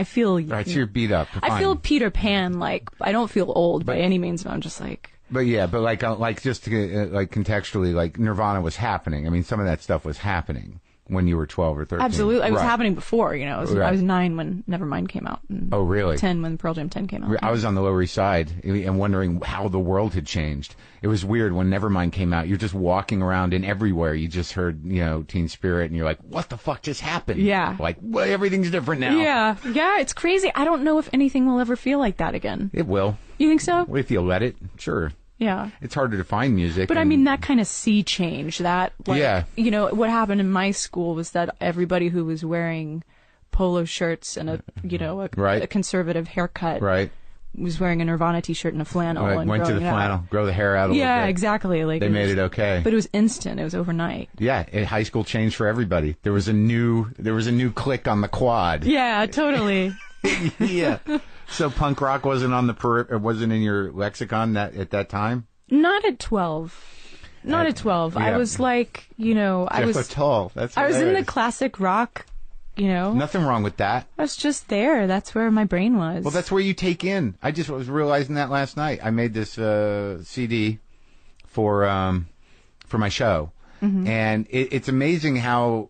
feel. Right, so you're beat up. I feel Peter Pan. Like, I don't feel old by any means, but I'm just like. But like just to, like contextually, like Nirvana was happening. I mean, some of that stuff was happening when you were 12 or 13. Absolutely. It was happening before, you know. I was 9 when Nevermind came out. And oh, really? 10 when Pearl Jam 10 came out. I was on the Lower East Side and wondering how the world had changed. It was weird when Nevermind came out. You're just walking around and everywhere you just heard, you know, Teen Spirit, and you're like, what the fuck just happened? Yeah. Like, well, everything's different now. Yeah. Yeah, it's crazy. I don't know if anything will ever feel like that again. It will. You think so? Well, if you let it, sure. Yeah. It's harder to find music. But I mean, that kind of sea change, that, like, yeah. You know, what happened in my school was that everybody who was wearing polo shirts and a conservative haircut was wearing a Nirvana t-shirt and a flannel. Right. And went to the flannel, grow the hair out a little bit. Yeah, exactly. Like, they made it okay. But it was instant. It was overnight. Yeah, high school changed for everybody. There was a new click on the quad. Yeah, totally. Yeah. So punk rock wasn't wasn't in your lexicon at that time? Not at 12. Not at 12. Yeah. I was like, you know, I was tall. I was in the classic rock, you know. Nothing wrong with that. I was just there. That's where my brain was. Well, that's where you take in. I just was realizing that last night. I made this CD for my show, and it's amazing how,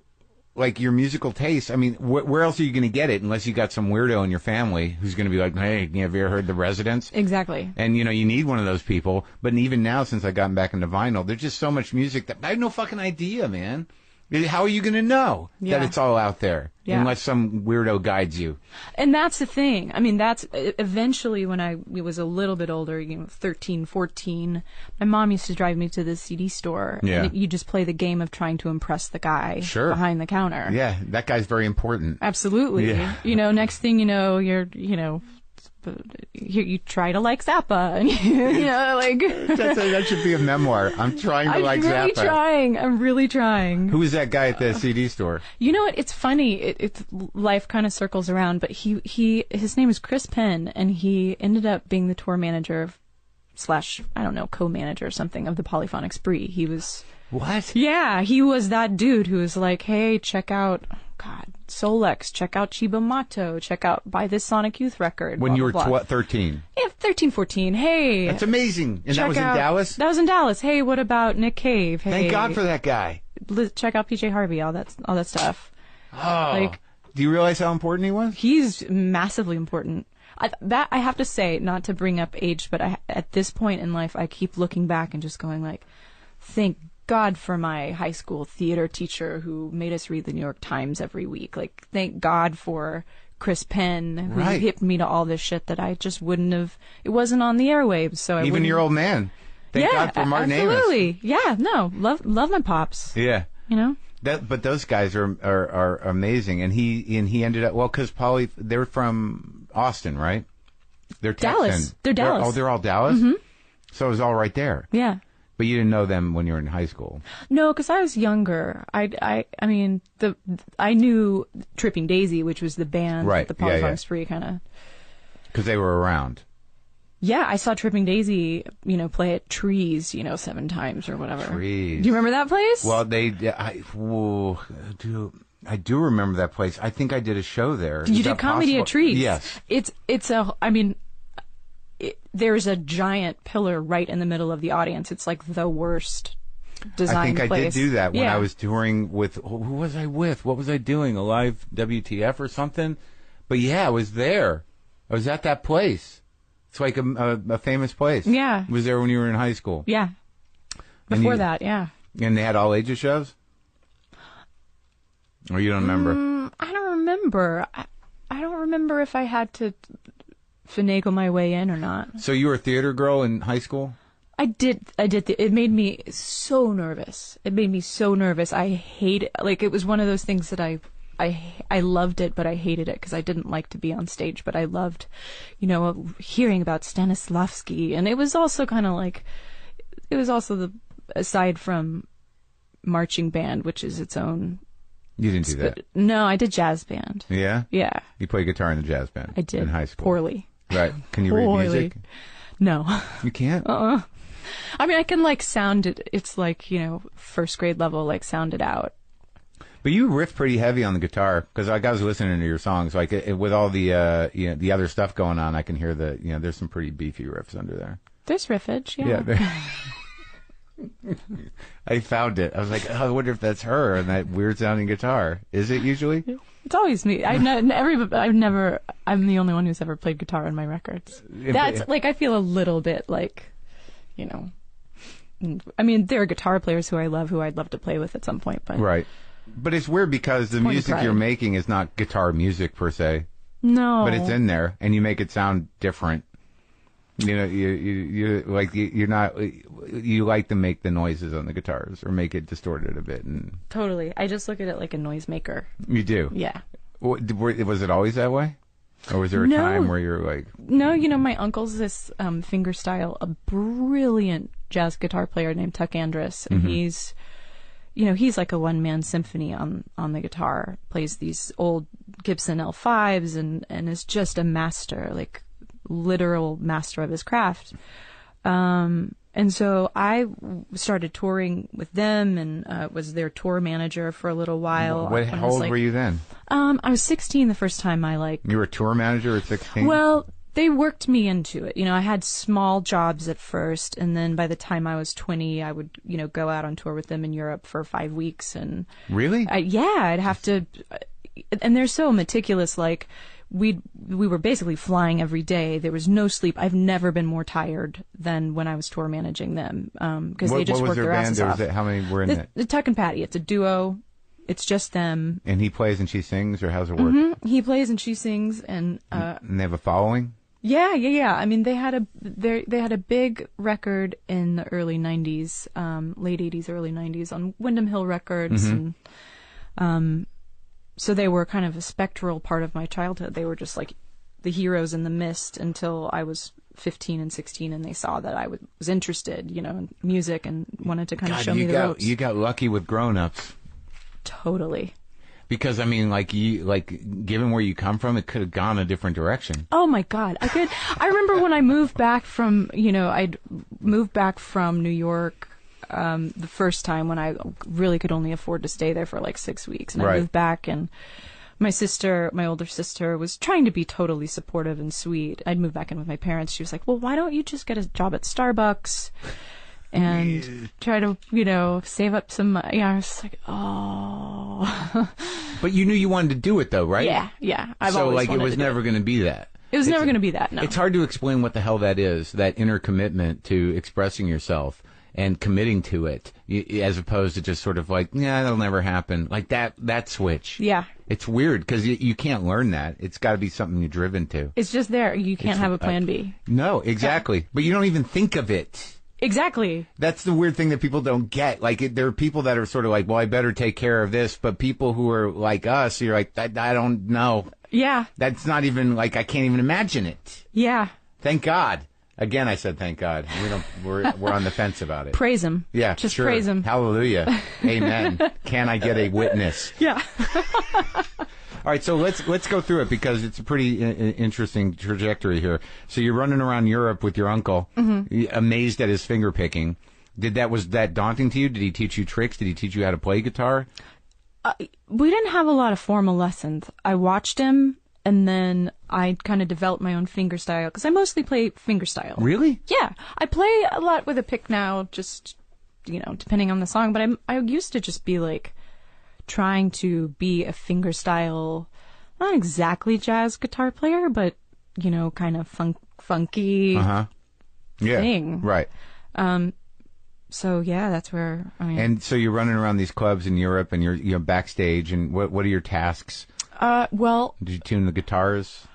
like, your musical taste. I mean, where else are you going to get it unless you got some weirdo in your family who's going to be like, hey, have you ever heard The Residents? Exactly. And, you know, you need one of those people. But even now, since I've gotten back into vinyl, there's just so much music that I have no fucking idea, man. How are you going to know that it's all out there unless some weirdo guides you? And that's the thing. I mean, that's eventually when I was a little bit older, you know, 13, 14, my mom used to drive me to the CD store. Yeah. And you just play the game of trying to impress the guy behind the counter. Yeah, that guy's very important. Absolutely. Yeah. You know, next thing you know, you try to like Zappa, and you know, like that should be a memoir. I'm trying to like Zappa. I'm really trying. Who was that guy at the CD store? You know what? It's funny. It's life kind of circles around. But his name is Chris Penn, and he ended up being the tour manager / I don't know, co-manager or something of the Polyphonic Spree. He was what? Yeah, he was that dude who was like, hey, check out Solex, check out Chiba Mato, buy this Sonic Youth record. When you were 13? Yeah, 13, 14. Hey. That's amazing. And that was in Dallas? That was in Dallas. Hey, what about Nick Cave? Hey. Thank God for that guy. Check out PJ Harvey, all that stuff. Oh. Do you realize how important he was? He's massively important. I have to say, not to bring up age, but at this point in life, I keep looking back and just going like, thank God for my high school theater teacher who made us read the New York Times every week. Like, thank God for Chris Penn who hipped me to all this shit that I just wouldn't have. It wasn't on the airwaves, so I even your old man. Thank God for Martin Amis. Absolutely. Yeah. No. Love my pops. Yeah. You know. But those guys are amazing, and he ended up because they're from Austin, right? They're Texan. Dallas. They're Dallas. They're all Dallas. Mm-hmm. So it was all right there. Yeah. But you didn't know them when you were in high school. No, because I was younger. I mean, I knew Tripping Daisy, which was the band that the Polyphonic Spree kind of. Because they were around. Yeah, I saw Tripping Daisy, you know, play at Trees, 7 times or whatever. Trees. Do you remember that place? Well, I do remember that place. I think I did a show there. You did comedy at Trees. Yes. There's a giant pillar right in the middle of the audience. It's like the worst designed place. I think I did do that when I was touring with, who was I with? What was I doing? A live WTF or something? But yeah, I was there. I was at that place. It's like a famous place. Yeah. Was there when you were in high school? Yeah. Before that, yeah. And they had all ages shows? Or you don't remember? I don't remember. I don't remember if I had to finagle my way in or not. So you were a theater girl in high school? I did. It made me so nervous. I hate it. Like, it was one of those things that I loved it, but I hated it because I didn't like to be on stage. But I loved, hearing about Stanislavski, and it was also kind of like, aside from marching band, which is its own. You didn't do that? No, I did jazz band. Yeah? Yeah. You played guitar in a jazz band? I did. In high school? Poorly. Right. Can you read music? No. You can't? I mean, I can, sound it. It's like, first grade level, sound it out. But you riff pretty heavy on the guitar, because I was listening to your songs. With all the the other stuff going on, I can hear there's some pretty beefy riffs under there. There's riffage, yeah. I found it. I was like, oh, I wonder if that's her and that weird sounding guitar. Is it usually? It's always me. I'm the only one who's ever played guitar on my records. That's like, I feel a little bit like, you know, I mean, there are guitar players who I love, who I'd love to play with at some point, but. Right. But it's weird because the music you're making is not guitar music per se. No. But it's in there and you make it sound different. You know, you like to make the noises on the guitars or make it distorted a bit. And totally. I just look at it like a noisemaker. You do? Yeah. Was it always that way? Or was there a time where you're like... No, you know, my uncle's this fingerstyle, a brilliant jazz guitar player named Tuck Andrus. And he's like a one-man symphony on the guitar. Plays these old Gibson L5s and is just a master, like... literal master of his craft. And so I started touring with them and was their tour manager for a little while. How old were you then? I was 16 the first time You were a tour manager at 16? Well, they worked me into it. You know, I had small jobs at first, and then by the time I was 20, I would, you know, go out on tour with them in Europe for 5 weeks. And Really? I'd have to... And they're so meticulous, like... We were basically flying every day. There was no sleep. I've never been more tired than when I was tour managing them because they just worked their asses off. How many were in it? The Tuck and Patty. It's a duo. It's just them. And he plays and she sings, or how's it work? He plays and she sings, and they have a following. Yeah. I mean, they had a big record in the early '90s, late '80s, early '90s on Windham Hill Records, and so they were kind of a spectral part of my childhood. They were just like the heroes in the mist until I was 15 and 16, and they saw that I was interested, you know, in music and wanted to kind of show me the ropes. You got lucky with grown-ups. Totally. Because I mean, given where you come from, it could have gone a different direction. Oh my God, I remember when I moved back from, you know, I'd moved back from New York. The first time when I really could only afford to stay there for like 6 weeks. And I moved back, and my older sister, was trying to be totally supportive and sweet. I'd moved back in with my parents. She was like, well, why don't you just get a job at Starbucks and try to, you know, save up some money? Yeah, I was like, oh. But you knew you wanted to do it though, right? Yeah. It was never going to be that. It was never going to be that, no. It's hard to explain what the hell that is, that inner commitment to expressing yourself and committing to it, as opposed to just sort of like, yeah, that'll never happen. Like that switch. Yeah. It's weird because you can't learn that. It's got to be something you're driven to. It's just there. You can't have a plan B. No, exactly. But you don't even think of it. Exactly. That's the weird thing that people don't get. Like, there are people that are sort of like, well, I better take care of this. But people wwho are like us, you're like, I don't know. Yeah. That's not even, like, I can't even imagine it. Yeah. Thank God. Again, I said thank God. We're on the fence about it. Praise him. Yeah, just sure. Praise him. Hallelujah. Amen. Can I get a witness? Yeah. All right, so let's go through it because it's a pretty interesting trajectory here. So you're running around Europe with your uncle, amazed at his finger picking. Was that daunting to you? Did he teach you tricks? Did he teach you how to play guitar? We didn't have a lot of formal lessons. I watched him. And then I kind of developed my own fingerstyle because I mostly play fingerstyle. Really? Yeah. I play a lot with a pick now, just, you know, depending on the song. But I used to just be like trying to be a fingerstyle, not exactly jazz guitar player, but, you know, kind of funky thing. Right. So yeah, that's where I mean. And so you're running around these clubs in Europe and you're backstage, and what are your tasks? Well, did you tune the guitars?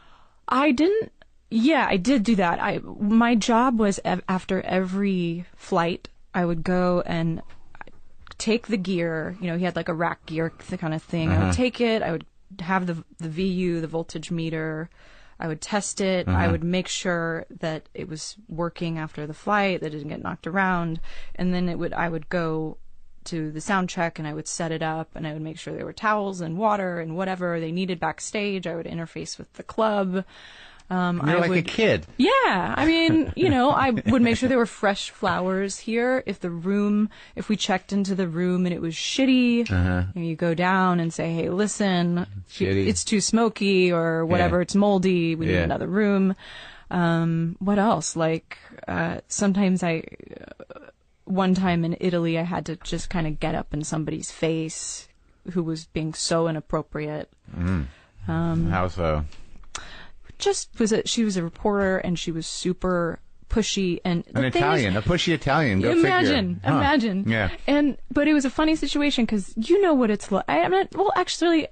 I didn't. Yeah, I did do that. My job was after every flight, I would go and take the gear. You know, he had like a rack gear kind of thing. I would take it. I would have the VU, the voltage meter. I would test it. I would make sure that it was working after the flight, that it didn't get knocked around, and then I would go to the sound check and I would set it up and I would make sure there were towels and water and whatever they needed backstage. I would interface with the club. You're like a kid. Yeah. I mean, you know, I would make sure there were fresh flowers here. If we checked into the room and it was shitty, you go down and say, hey, listen, it's too smoky or whatever. It's moldy. We need another room. What else? Like, sometimes one time in Italy, I had to just kind of get up in somebody's face who was being so inappropriate. How so? She was a reporter, and she was super pushy, and a pushy Italian. Go imagine. Yeah. But it was a funny situation because you know what it's like. Actually,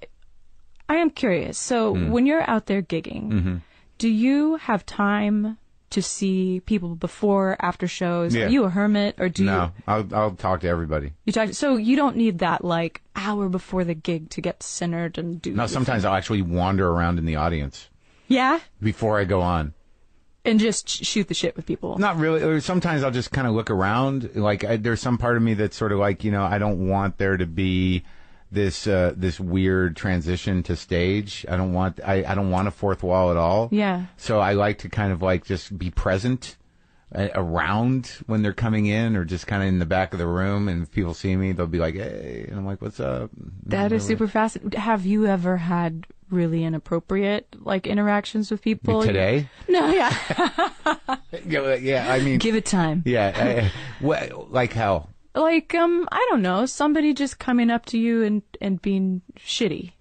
I am curious. So when you're out there gigging, do you have time to see people before, after shows? Yeah. Are you a hermit, or do you? No, I'll talk to everybody. So you don't need that like hour before the gig to get centered and do. No, sometimes I'll actually wander around in the audience. Yeah. Before I go on. And just shoot the shit with people. Not really. Or sometimes I'll just kind of look around. Like there's some part of me that's sort of like, I don't want there to be this weird transition to stage. I don't want a fourth wall at all. Yeah. So I like to kind of like just be present around when they're coming in, or just kind of in the back of the room. And if people see me, they'll be like, "Hey," and I'm like, "What's up?" That is super fascinating. Have you ever had really inappropriate like interactions with people today? No, yeah. Yeah, I mean, give it time. Yeah, like how? Like I don't know, somebody just coming up to you and being shitty.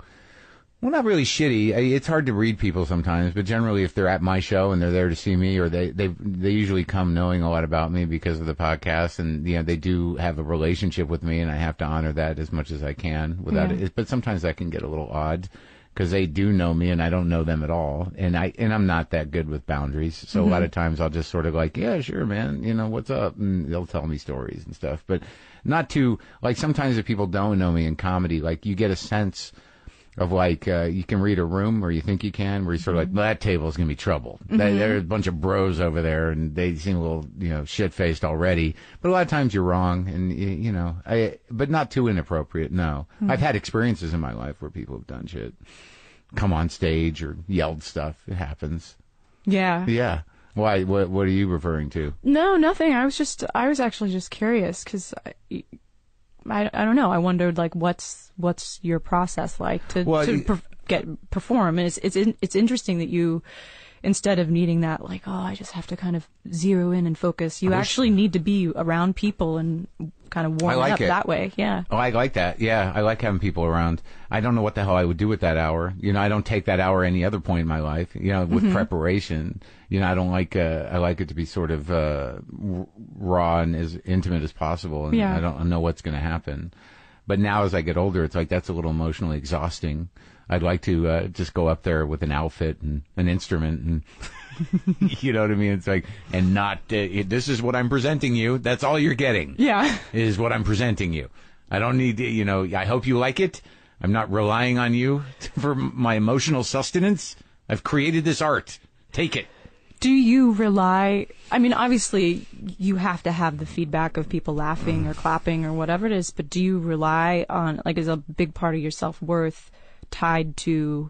Well, not really shitty. It's hard to read people sometimes, but generally, if they're at my show and they're there to see me, or they usually come knowing a lot about me because of the podcast, and they do have a relationship with me, and I have to honor that as much as I can without it. But sometimes that can get a little odd, because they do know me and I don't know them at all, and I'm not that good with boundaries. So a lot of times I'll just sort of like, yeah, sure, man, what's up, and they'll tell me stories and stuff, but not too like. Sometimes if people don't know me in comedy, like you get a sense of like you can read a room, or you think you can, where you're sort of like, well, that table's gonna be trouble. There's a bunch of bros over there, and they seem a little shit faced already. But a lot of times you're wrong, and but not too inappropriate. No, I've had experiences in my life where people have done shit, come on stage or yelled stuff. It happens. Yeah. Yeah. Why? What are you referring to? No, nothing. I was actually just curious because I don't know. I wondered like what's your process like to perform. And it's interesting that you, instead of needing that like, oh, I just have to kind of zero in and focus, you actually need to be around people and kind of warm up that way. Yeah. Oh, I like that. Yeah, I like having people around. I don't know what the hell I would do with that hour. I don't take that hour any other point in my life. With preparation. I don't like. I like it to be sort of raw and as intimate as possible, and I don't know what's going to happen. But now, as I get older, it's like that's a little emotionally exhausting. I'd like to just go up there with an outfit and an instrument, and you know what I mean. It's like, and not this is what I'm presenting you. That's all you're getting. Yeah, is what I'm presenting you. I don't need. I hope you like it. I'm not relying on you for my emotional sustenance. I've created this art. Take it. Do you rely, I mean, obviously you have to have the feedback of people laughing or clapping or whatever it is, but do you rely on, like, is a big part of your self-worth tied to,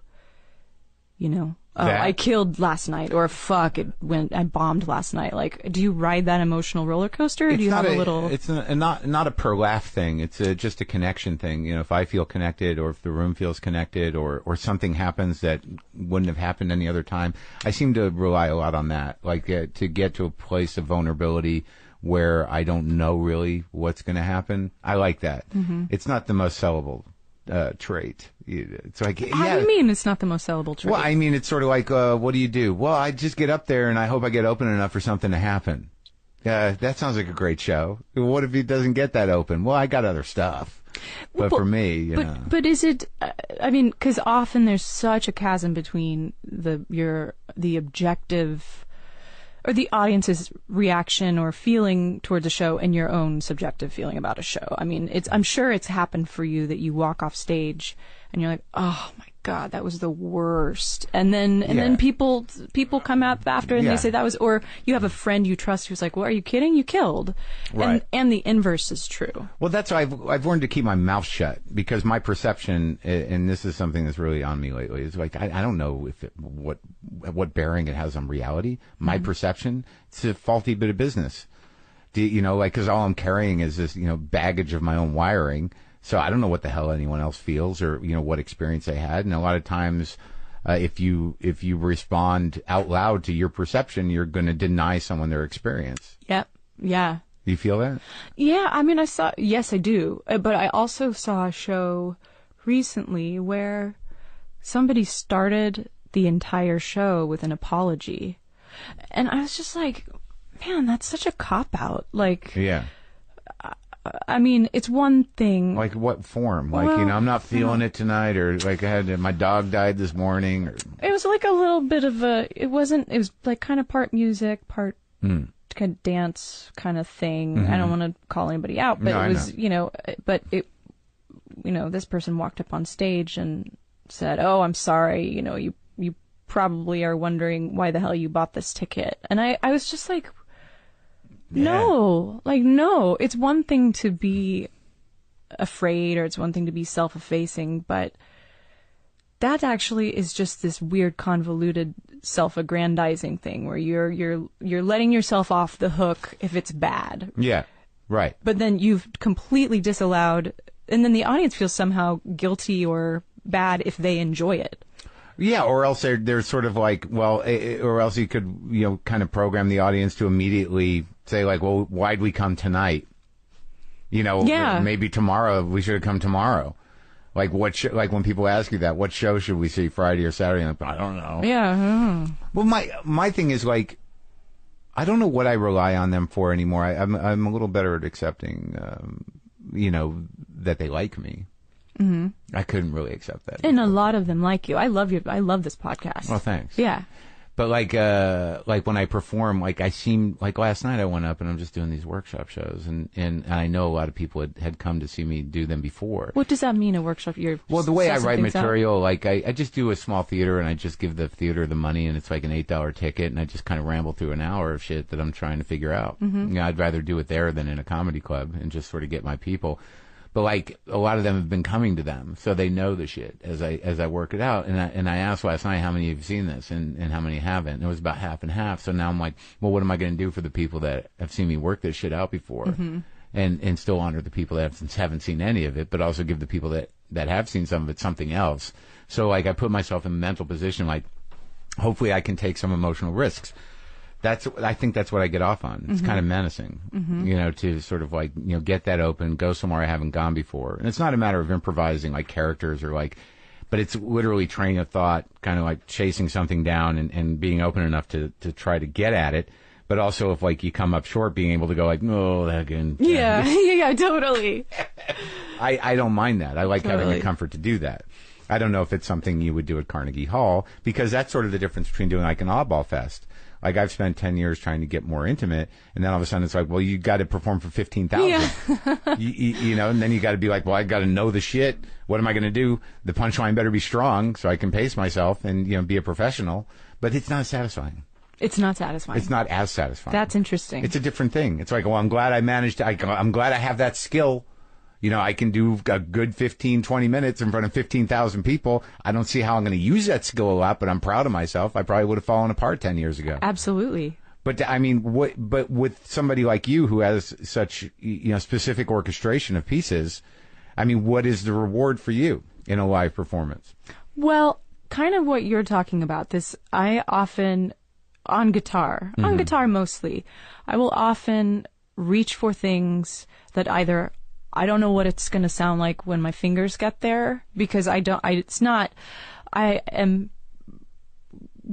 I killed last night, or fuck, I bombed last night. Like, do you ride that emotional roller coaster, or do you have a little? It's not a per laugh thing. It's just a connection thing. If I feel connected, or if the room feels connected, or something happens that wouldn't have happened any other time, I seem to rely a lot on that. Like to get to a place of vulnerability where I don't know really what's going to happen. I like that. Mm-hmm. It's not the most sellable trait. It's like, how do you mean it's not the most sellable trait? Well, I mean, it's sort of like, what do you do? Well, I just get up there and I hope I get open enough for something to happen. That sounds like a great show. What if it doesn't get that open? Well, I got other stuff. But for me, But is it, I mean, because often there's such a chasm between the objective or the audience's reaction or feeling towards a show and your own subjective feeling about a show. I mean, I'm sure it's happened for you that you walk off stage and you're like, oh my God, that was the worst. And then people come up after and they say that was, or you have a friend you trust who's like, well, are you kidding? You killed. Right. And the inverse is true. Well, that's why I've learned to keep my mouth shut, because my perception, and this is something that's really on me lately, is like, I don't know what bearing it has on reality. My perception, it's a faulty bit of business. Because all I'm carrying is this, baggage of my own wiring. So I don't know what the hell anyone else feels, or what experience they had. And a lot of times, if you respond out loud to your perception, you're going to deny someone their experience. Yep. Yeah. Do you feel that? Yeah, I mean, yes, I do. But I also saw a show recently where somebody started the entire show with an apology. And I was just like, man, that's such a cop-out. Like, yeah. I mean, it's one thing. Like what form? Like, well, I'm not feeling it tonight, or like my dog died this morning. Or... It was like a little bit of it was like kind of part music, part kind of dance kind of thing. Mm-hmm. I don't want to call anybody out, but it was, but it, this person walked up on stage and said, "Oh, I'm sorry. You probably are wondering why the hell you bought this ticket." And I was just like, no, it's one thing to be afraid, or it's one thing to be self-effacing, but that actually is just this weird, convoluted, self-aggrandizing thing where you're letting yourself off the hook if it's bad. Yeah, right. But then you've completely disallowed, and then the audience feels somehow guilty or bad if they enjoy it. Yeah, or else they're sort of like, well, or else you could, kind of program the audience to immediately say like, well, why'd we come tonight? Maybe tomorrow, we should have come tomorrow. Like like when people ask you that, what show should we see, Friday or Saturday? Like, I don't know. Yeah. Well, my thing is like, I don't know what I rely on them for anymore. I'm a little better at accepting, that they like me. Mm-hmm. I couldn't really accept that. And a lot of them like you. I love this podcast. Well, thanks. Yeah. But like when I perform, like I seem like last night I went up and I'm just doing these workshop shows, and I know a lot of people had come to see me do them before. What does that mean, a workshop? Well, the way I write material, like I just do a small theater and I just give the theater the money, and it's like an $8 ticket, and I just kind of ramble through an hour of shit that I'm trying to figure out. Mm-hmm. I'd rather do it there than in a comedy club and just sort of get my people. But like a lot of them have been coming to them, so they know the shit as I work it out. And I asked last night, how many have seen this and how many haven't? And it was about half and half. So now I'm like, well, what am I going to do for the people that have seen me work this shit out before, mm-hmm. and still honor the people that haven't seen any of it, but also give the people that have seen some of it something else. So like I put myself in a mental position, like hopefully I can take some emotional risks. I think that's what I get off on. It's mm-hmm. kind of menacing, mm-hmm. To sort of like, get that open, go somewhere I haven't gone before. And it's not a matter of improvising like characters or like, but it's literally training of thought, kind of like chasing something down and being open enough to try to get at it. But also if like you come up short, being able to go like, no, that again. Yeah, yeah, totally. I don't mind that. I like having the comfort to do that. I don't know if it's something you would do at Carnegie Hall, because that's sort of the difference between doing like an oddball fest. Like I've spent 10 years trying to get more intimate, and then all of a sudden it's like, well, you got to perform for 15,000. Yeah. And then you got to be like, well, I got to know the shit. What am I going to do? The punchline better be strong so I can pace myself and be a professional. But it's not satisfying. It's not satisfying. It's not as satisfying. That's interesting. It's a different thing. It's like, well, I'm glad I managed to. I'm glad I have that skill. I can do a good 15, 20 minutes in front of 15,000 people. I don't see how I'm going to use that skill a lot, but I'm proud of myself. I probably would have fallen apart 10 years ago. Absolutely. But I mean, but with somebody like you who has such, specific orchestration of pieces, I mean, what is the reward for you in a live performance? Well, kind of what you're talking about. I often, on guitar mostly, I will often reach for things that either I don't know what it's going to sound like when my fingers get there, because I am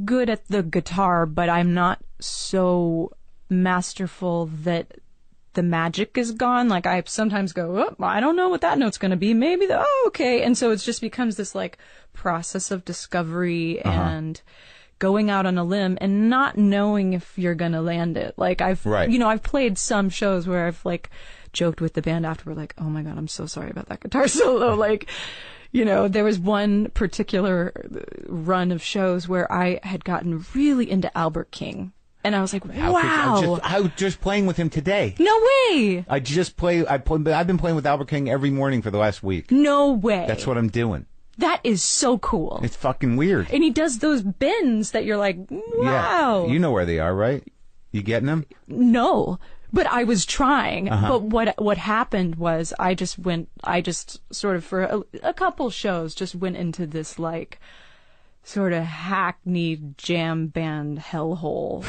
good at the guitar, but I'm not so masterful that the magic is gone. Like I sometimes go, oh, I don't know what that note's going to be. Maybe okay. And so it just becomes this like process of discovery and going out on a limb and not knowing if you're going to land it. Like I've played some shows where I've like joked with the band afterward, like, oh my God, I'm so sorry about that guitar solo. Like, there was one particular run of shows where I had gotten really into Albert King. And I was like, wow. I was just playing with him today. No way. I've been playing with Albert King every morning for the last week. No way. That's what I'm doing. That is so cool. It's fucking weird. And he does those bends that you're like, wow. Yeah. You know where they are, right? You getting them? No. But I was trying. But what happened was I just sort of for a couple shows just went into this like sort of hackneyed jam band hellhole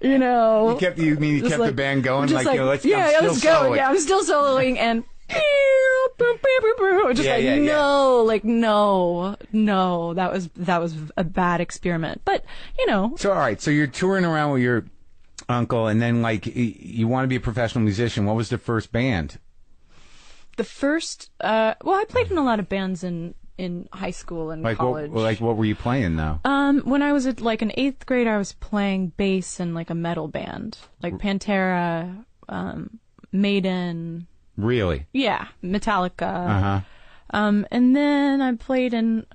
You know. You kept the band going? Let's go. Soloing. Yeah, I'm still soloing and no, that was a bad experiment. But, you know. So, all right. So you're touring around with your uncle, and then, you want to be a professional musician. What was the first band? The first, I played in a lot of bands in high school and college. What were you playing though? When I was in 8th grade, I was playing bass in a metal band, like Pantera, Maiden. Really? Yeah, Metallica. Uh-huh. And then I played in.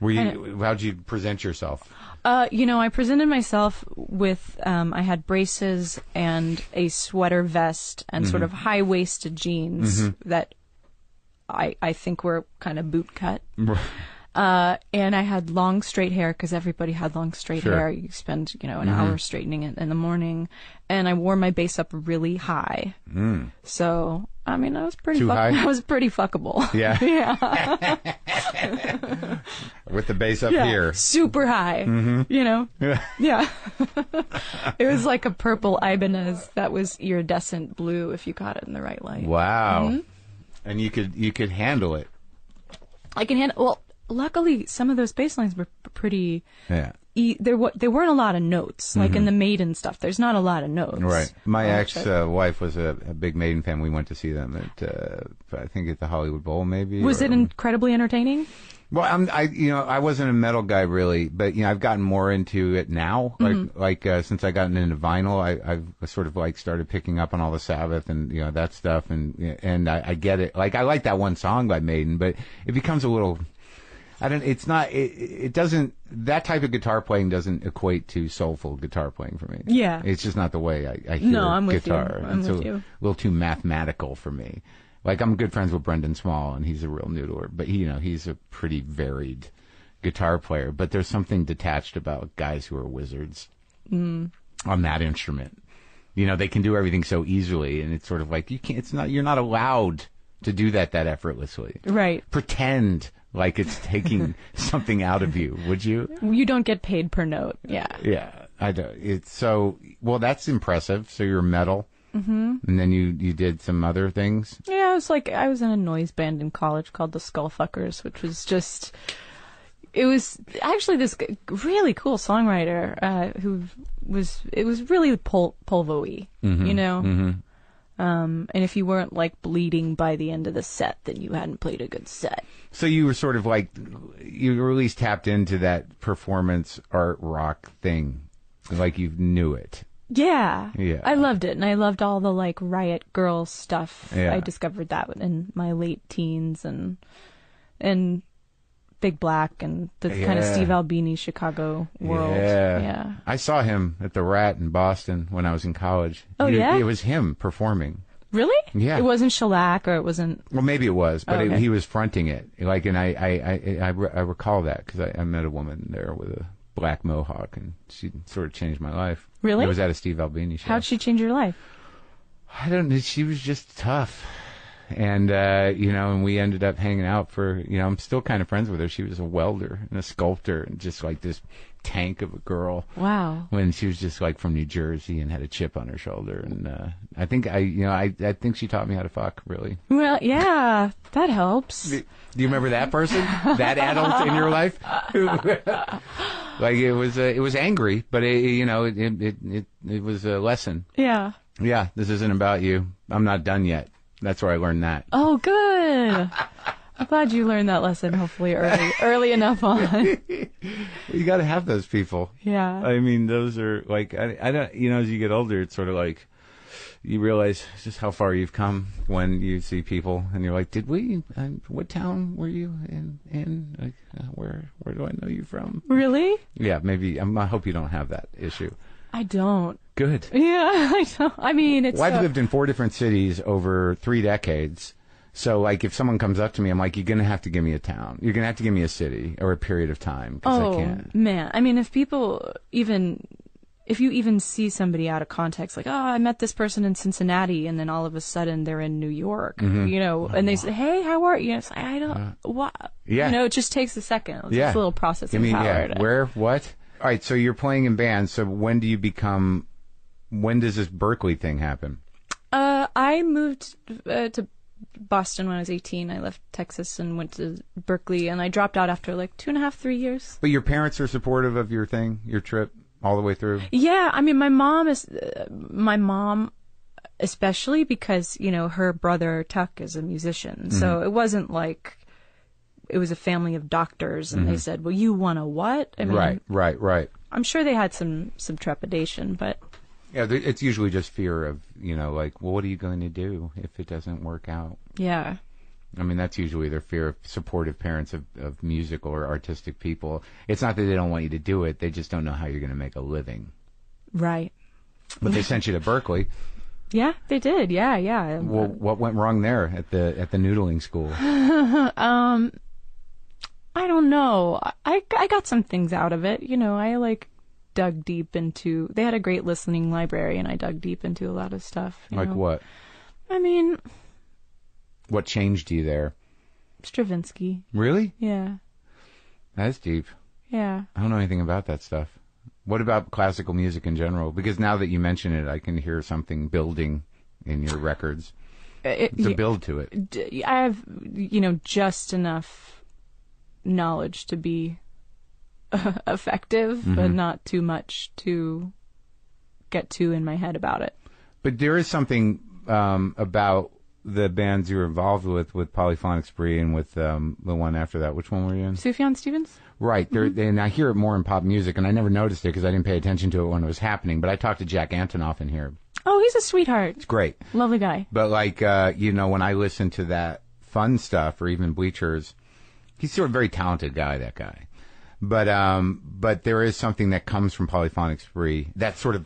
How'd you present yourself? I presented myself with, I had braces and a sweater vest and sort of high-waisted jeans that I think were kind of boot cut. And I had long straight hair because everybody had long straight hair. You spend, an hour straightening it in the morning. And I wore my bass up really high. So, I was pretty I was pretty fuckable. Yeah. Yeah. With the bass up here. Super high. Yeah. It was like a purple Ibanez that was iridescent blue if you caught it in the right light. Wow. And you could handle it. I can handle. Well, luckily, some of those bass lines were pretty. Yeah. There weren't a lot of notes, like in the Maiden stuff. There's not a lot of notes. Right. My ex-wife was a big Maiden fan. We went to see them at, I think at the Hollywood Bowl, maybe. Was it incredibly entertaining? Well, I wasn't a metal guy really, but I've gotten more into it now. Since I gotten into vinyl, I've sort of started picking up on all the Sabbath and that stuff, and I get it. I like that one song by Maiden, but it becomes a little. It doesn't. That type of guitar playing doesn't equate to soulful guitar playing for me. Yeah, it's just not the way I hear I'm guitar. With you. I'm with you. A little too mathematical for me. I'm good friends with Brendan Small, and he's a real noodler. But he's a pretty varied guitar player. But there's something detached about guys who are wizards on that instrument. They can do everything so easily, and it's sort of you can't. You're not allowed to do that effortlessly. Right. Pretend like it's taking something out of you. Would you? You don't get paid per note. Yeah. Yeah, I do. It's so well. That's impressive. So you're metal. And then you did some other things? Yeah, I was in a noise band in college called the Skullfuckers, which was just, it was actually this really cool songwriter it was really polvo-y, and if you weren't bleeding by the end of the set, then you hadn't played a good set. So you were sort of you were at least tapped into that performance art rock thing, you knew it. Yeah. I loved it, and I loved all the Riot Girl stuff. Yeah. I discovered that in my late teens, and Big Black and the kind of Steve Albini Chicago world. Yeah. I saw him at the Rat in Boston when I was in college. Oh, yeah? It was him performing. Really? Yeah. It wasn't shellac, or it wasn't. Well, maybe it was, but okay. He was fronting it. And I recall that because I met a woman there with a black mohawk, and she sort of changed my life. Really? It was at a Steve Albini show. How'd she change your life? I don't know. She was just tough. And, and we ended up hanging out for, I'm still kind of friends with her. She was a welder and a sculptor and just this tank of a girl. Wow. When she was just from New Jersey and had a chip on her shoulder. And, I think I think she taught me how to fuck, really. Well, yeah, that helps. Do you remember that person? That adult in your life? It was angry, but it was a lesson. Yeah. Yeah, this isn't about you. I'm not done yet. That's where I learned that. Oh, good. I'm glad you learned that lesson, hopefully early enough on. You got to have those people. Yeah. I mean, those are I don't, as you get older, it's sort of you realize just how far you've come when you see people and you're did we, what town were you in? Where do I know you from? Really? Yeah, maybe. I hope you don't have that issue. I don't. Good. Yeah, I don't. I mean, it's. Well, I've lived in 4 different cities over 3 decades. So, if someone comes up to me, I'm you're going to have to give me a town. You're going to have to give me a city or a period of time because I can't. Man. I mean, if you even see somebody out of context, I met this person in Cincinnati, and then all of a sudden they're in New York, and they say, hey, how are you? And it's I don't, what? Yeah. It just takes a second. It's yeah. just a little processing power. Yeah. Where, what? All right, so you're playing in bands. So when does this Berkeley thing happen? I moved to Boston when I was 18. I left Texas and went to Berkeley, and I dropped out after like 2.5, 3 years. But your parents are supportive of your thing, your trip, all the way through? Yeah, I mean, my mom especially because, her brother Tuck is a musician. Mm-hmm. So it wasn't like it was a family of doctors and they said, well, you want a what? I mean, right. I'm sure they had some trepidation, but... Yeah, it's usually just fear of, like, well, what are you going to do if it doesn't work out? Yeah. I mean, that's usually their fear of supportive parents of musical or artistic people. It's not that they don't want you to do it. They just don't know how you're going to make a living. Right. But they sent you to Berkeley. Yeah, they did. Yeah. Well, what went wrong there at the noodling school? I don't know. I got some things out of it. I dug deep into... They had a great listening library, and I dug deep into a lot of stuff. Like what? I mean... What changed you there? Stravinsky. Really? Yeah. That's deep. Yeah. I don't know anything about that stuff. What about classical music in general? Because now that you mention it, I can hear something building in your records. To build to it. I have, just enough knowledge to be effective, but not too much to get too in my head about it. But there is something about the bands you were involved with Polyphonic Spree and with the one after that. Which one were you in? Sufjan Stevens? Right. And I hear it more in pop music, and I never noticed it because I didn't pay attention to it when it was happening. But I talked to Jack Antonoff in here. Oh, he's a sweetheart. It's great. Lovely guy. But when I listen to that fun stuff or even Bleachers, he's sort of a very talented guy, that guy. But there is something that comes from Polyphonic Spree that's sort of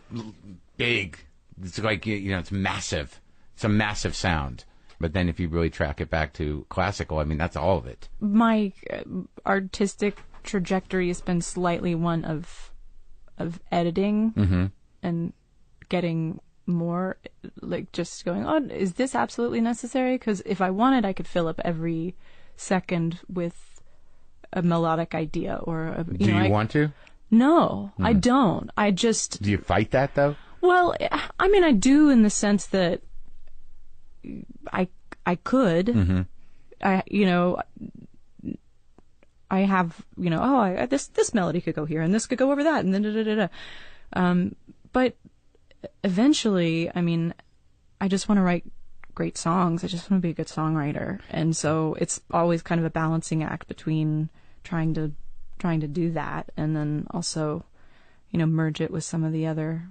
big. It's like, it's massive. It's a massive sound. But then if you really track it back to classical, I mean, that's all of it. My artistic trajectory has been slightly one of editing and getting more, like, just going, oh, is this absolutely necessary? Because if I wanted, I could fill up every second with a melodic idea or a... Do you want to? No, I don't. I just... Do you fight that, though? Well, I mean, I do in the sense that I could. I have, this melody could go here and this could go over that and then but eventually, I mean, I just want to write great songs. I just want to be a good songwriter. And so it's always kind of a balancing act between trying to do that and then also, merge it with some of the other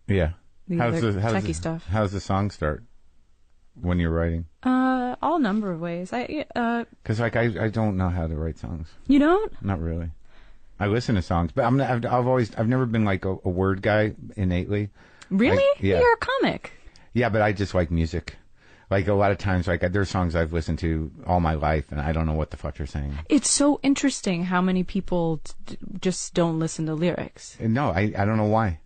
techie stuff. How's the song start when you're writing? All number of ways. Because I don't know how to write songs. You don't? Not really. I listen to songs, but I've never been like a word guy innately. Really? Yeah. You're a comic. Yeah, but I just like music. Like a lot of times, like there's songs I've listened to all my life, and I don't know what the fuck they're saying. It's so interesting how many people just don't listen to lyrics. No, I don't know why.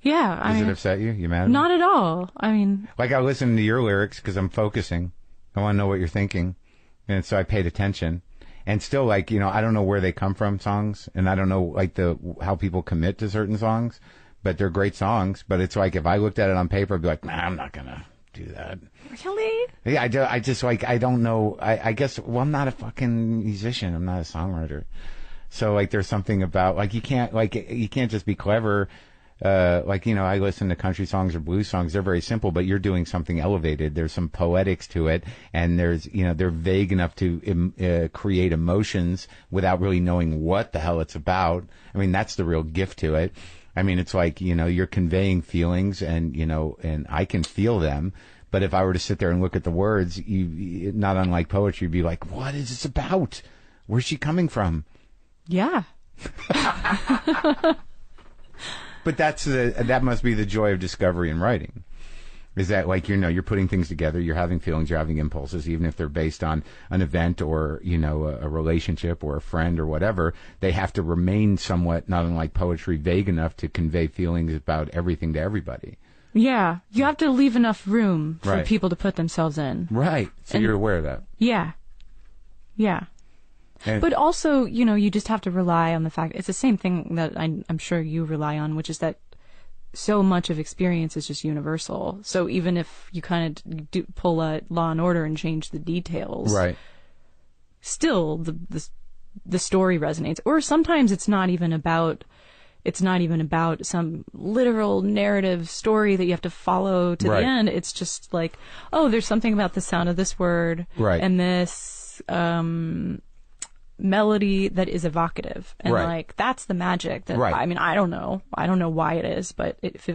Yeah, Does it upset you? You mad at me? Not at all. I mean, like I listen to your lyrics because I'm focusing. I want to know what you're thinking, and so I paid attention. And still, like I don't know where they come from, songs, and I don't know like how people commit to certain songs, but they're great songs. But it's like if I looked at it on paper, I'd be like, nah, I'm not gonna do that. Really? Yeah, I just like I don't know. I guess I'm not a fucking musician. I'm not a songwriter. So like there's something about like you can't just be clever. I listen to country songs or blues songs. They're very simple, but you're doing something elevated. There's some poetics to it, and there's, they're vague enough to create emotions without really knowing what the hell it's about. I mean, that's the real gift to it. I mean, it's like, you're conveying feelings and, and I can feel them. But if I were to sit there and look at the words, not unlike poetry, you'd be like, what is this about? Where's she coming from? Yeah. But that must be the joy of discovery and writing. Is that like, you're putting things together, you're having feelings, you're having impulses, even if they're based on an event or, a relationship or a friend or whatever, they have to remain somewhat, not unlike poetry, vague enough to convey feelings about everything to everybody. Yeah. You have to leave enough room for people to put themselves in. Right. So you're aware of that. Yeah. Yeah. But also, you just have to rely on the fact, it's the same thing that I'm sure you rely on, which is that so much of experience is just universal. So even if you kind of pull a Law and Order and change the details, right, still the story resonates. Or sometimes it's not even about some literal narrative story that you have to follow to the end. It's just like, oh, there's something about the sound of this word and this melody that is evocative, and like that's the magic. That I mean, I don't know why it is, but if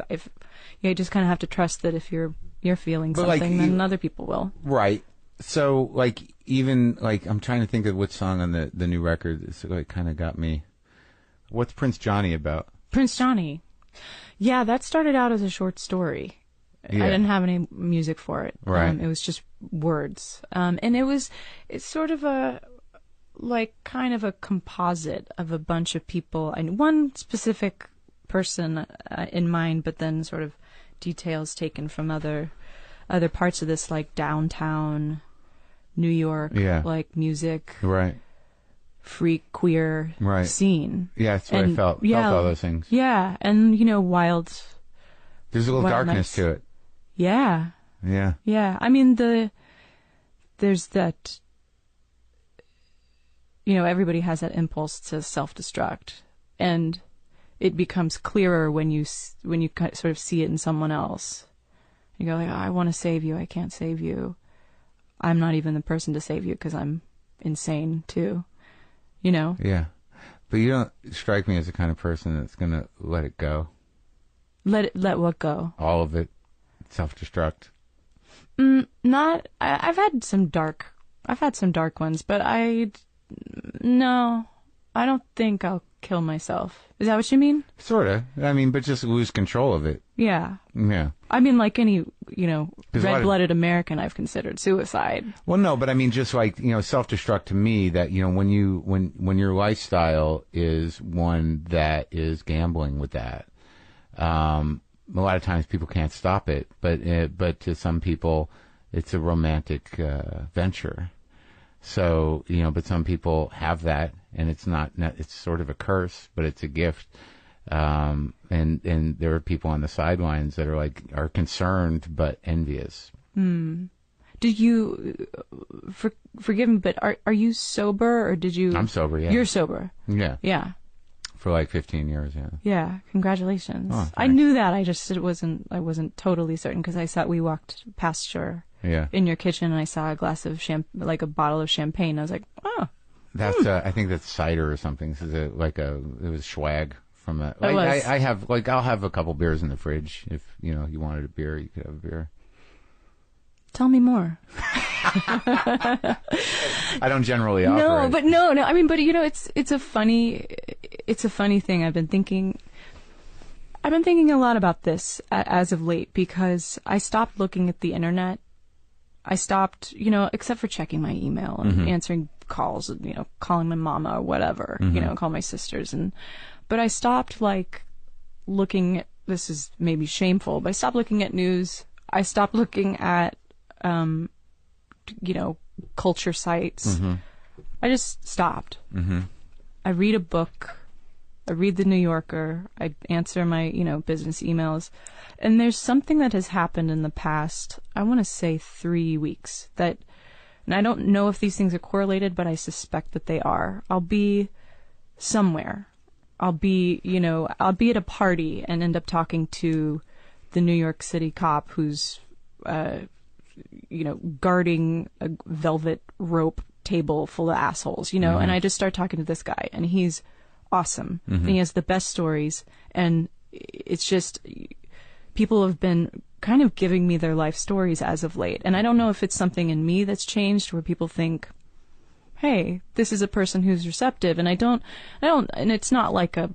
you just kind of have to trust that if you're feeling something, then other people will. Right. So like even like I'm trying to think of which song on the new record is like kind of got me. What's Prince Johnny about? Prince Johnny. Yeah, that started out as a short story. Yeah. I didn't have any music for it. Right. It was just words. And it's sort of kind of a composite of a bunch of people and one specific person in mind, but then sort of details taken from other parts of this, like downtown New York, like music. Right. Freak, queer scene. Yeah, that's what I felt. Yeah, felt all those things. Yeah, and wild. There's a little darkness to it. Yeah. Yeah. Yeah. I mean, there's that. Everybody has that impulse to self-destruct, and it becomes clearer when you sort of see it in someone else. You go like, oh, I want to save you, I can't save you. I'm not even the person to save you because I'm insane too. Yeah. But you don't strike me as the kind of person that's going to let it go. Let what go? All of it. Self-destruct. I've had some dark ones, but I don't think I'll kill myself. Is that what you mean? Sort of. I mean, but just lose control of it. Yeah. Yeah. I mean, like any, red-blooded American, I've considered suicide. Well, no, but I mean, just like, self-destruct to me, that, when your lifestyle is one that is gambling with that, a lot of times people can't stop it, but to some people, it's a romantic venture. So, but some people have that, and it's not, it's sort of a curse, but it's a gift. And there are people on the sidelines that are concerned but envious. Did you, forgive me, but are you sober, or did you? I'm sober, yeah. You're sober? Yeah. Yeah. For like 15 years, yeah. Yeah, congratulations. Oh, I knew that, I wasn't totally certain, because we walked past in your kitchen, and I saw a glass of like a bottle of champagne. I was like, oh. That's I think that's cider or something. This is it was swag from a. It was. I have I'll have a couple beers in the fridge. If you wanted a beer, you could have a beer. Tell me more. I don't generally offer. No, but no. I mean, but it's a funny thing. I've been thinking a lot about this as of late, because I stopped looking at the internet. I stopped, except for checking my email and answering calls, calling my mama or whatever, call my sisters. But I stopped looking at, this is maybe shameful, but I stopped looking at news. I stopped looking at, culture sites. I just stopped. I read a book. I read the New Yorker. I answer my, business emails. And there's something that has happened in the past, I want to say 3 weeks, and I don't know if these things are correlated, but I suspect that they are. I'll be somewhere. I'll be at a party and end up talking to the New York City cop who's, guarding a velvet rope table full of assholes, and I just start talking to this guy, and he's awesome. And he has the best stories, and it's just, people have been kind of giving me their life stories as of late, and I don't know if it's something in me that's changed, where people think, hey, this is a person who's receptive, and I don't, and it's not like I'm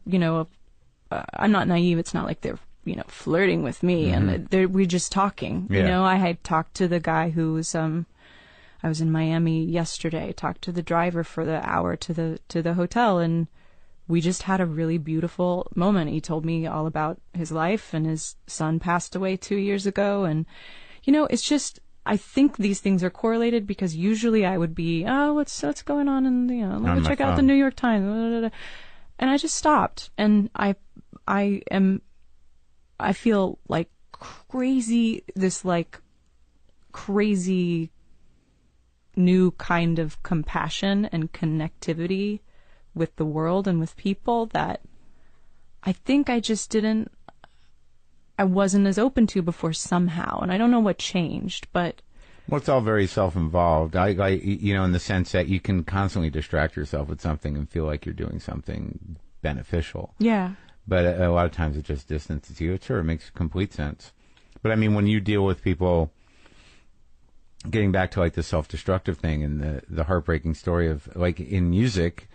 not naive. It's not like they're, flirting with me, and we're just talking. Yeah. I had talked to the guy who was, I was in Miami yesterday, talked to the driver for the hour to the hotel, and we just had a really beautiful moment. He told me all about his life, and his son passed away 2 years ago. And, it's just, I think these things are correlated because usually I would be, what's going on, and let me check out the New York Times, and I just stopped, and I feel like crazy, this like crazy new kind of compassion and connectivity with the world and with people that I think I wasn't as open to before somehow, and I don't know what changed, but... Well, it's all very self-involved. I in the sense that you can constantly distract yourself with something and feel like you're doing something beneficial. Yeah. But a lot of times it just distances you. Sure, it makes complete sense. But I mean, when you deal with people, getting back to like the self-destructive thing and the heartbreaking story of like in music,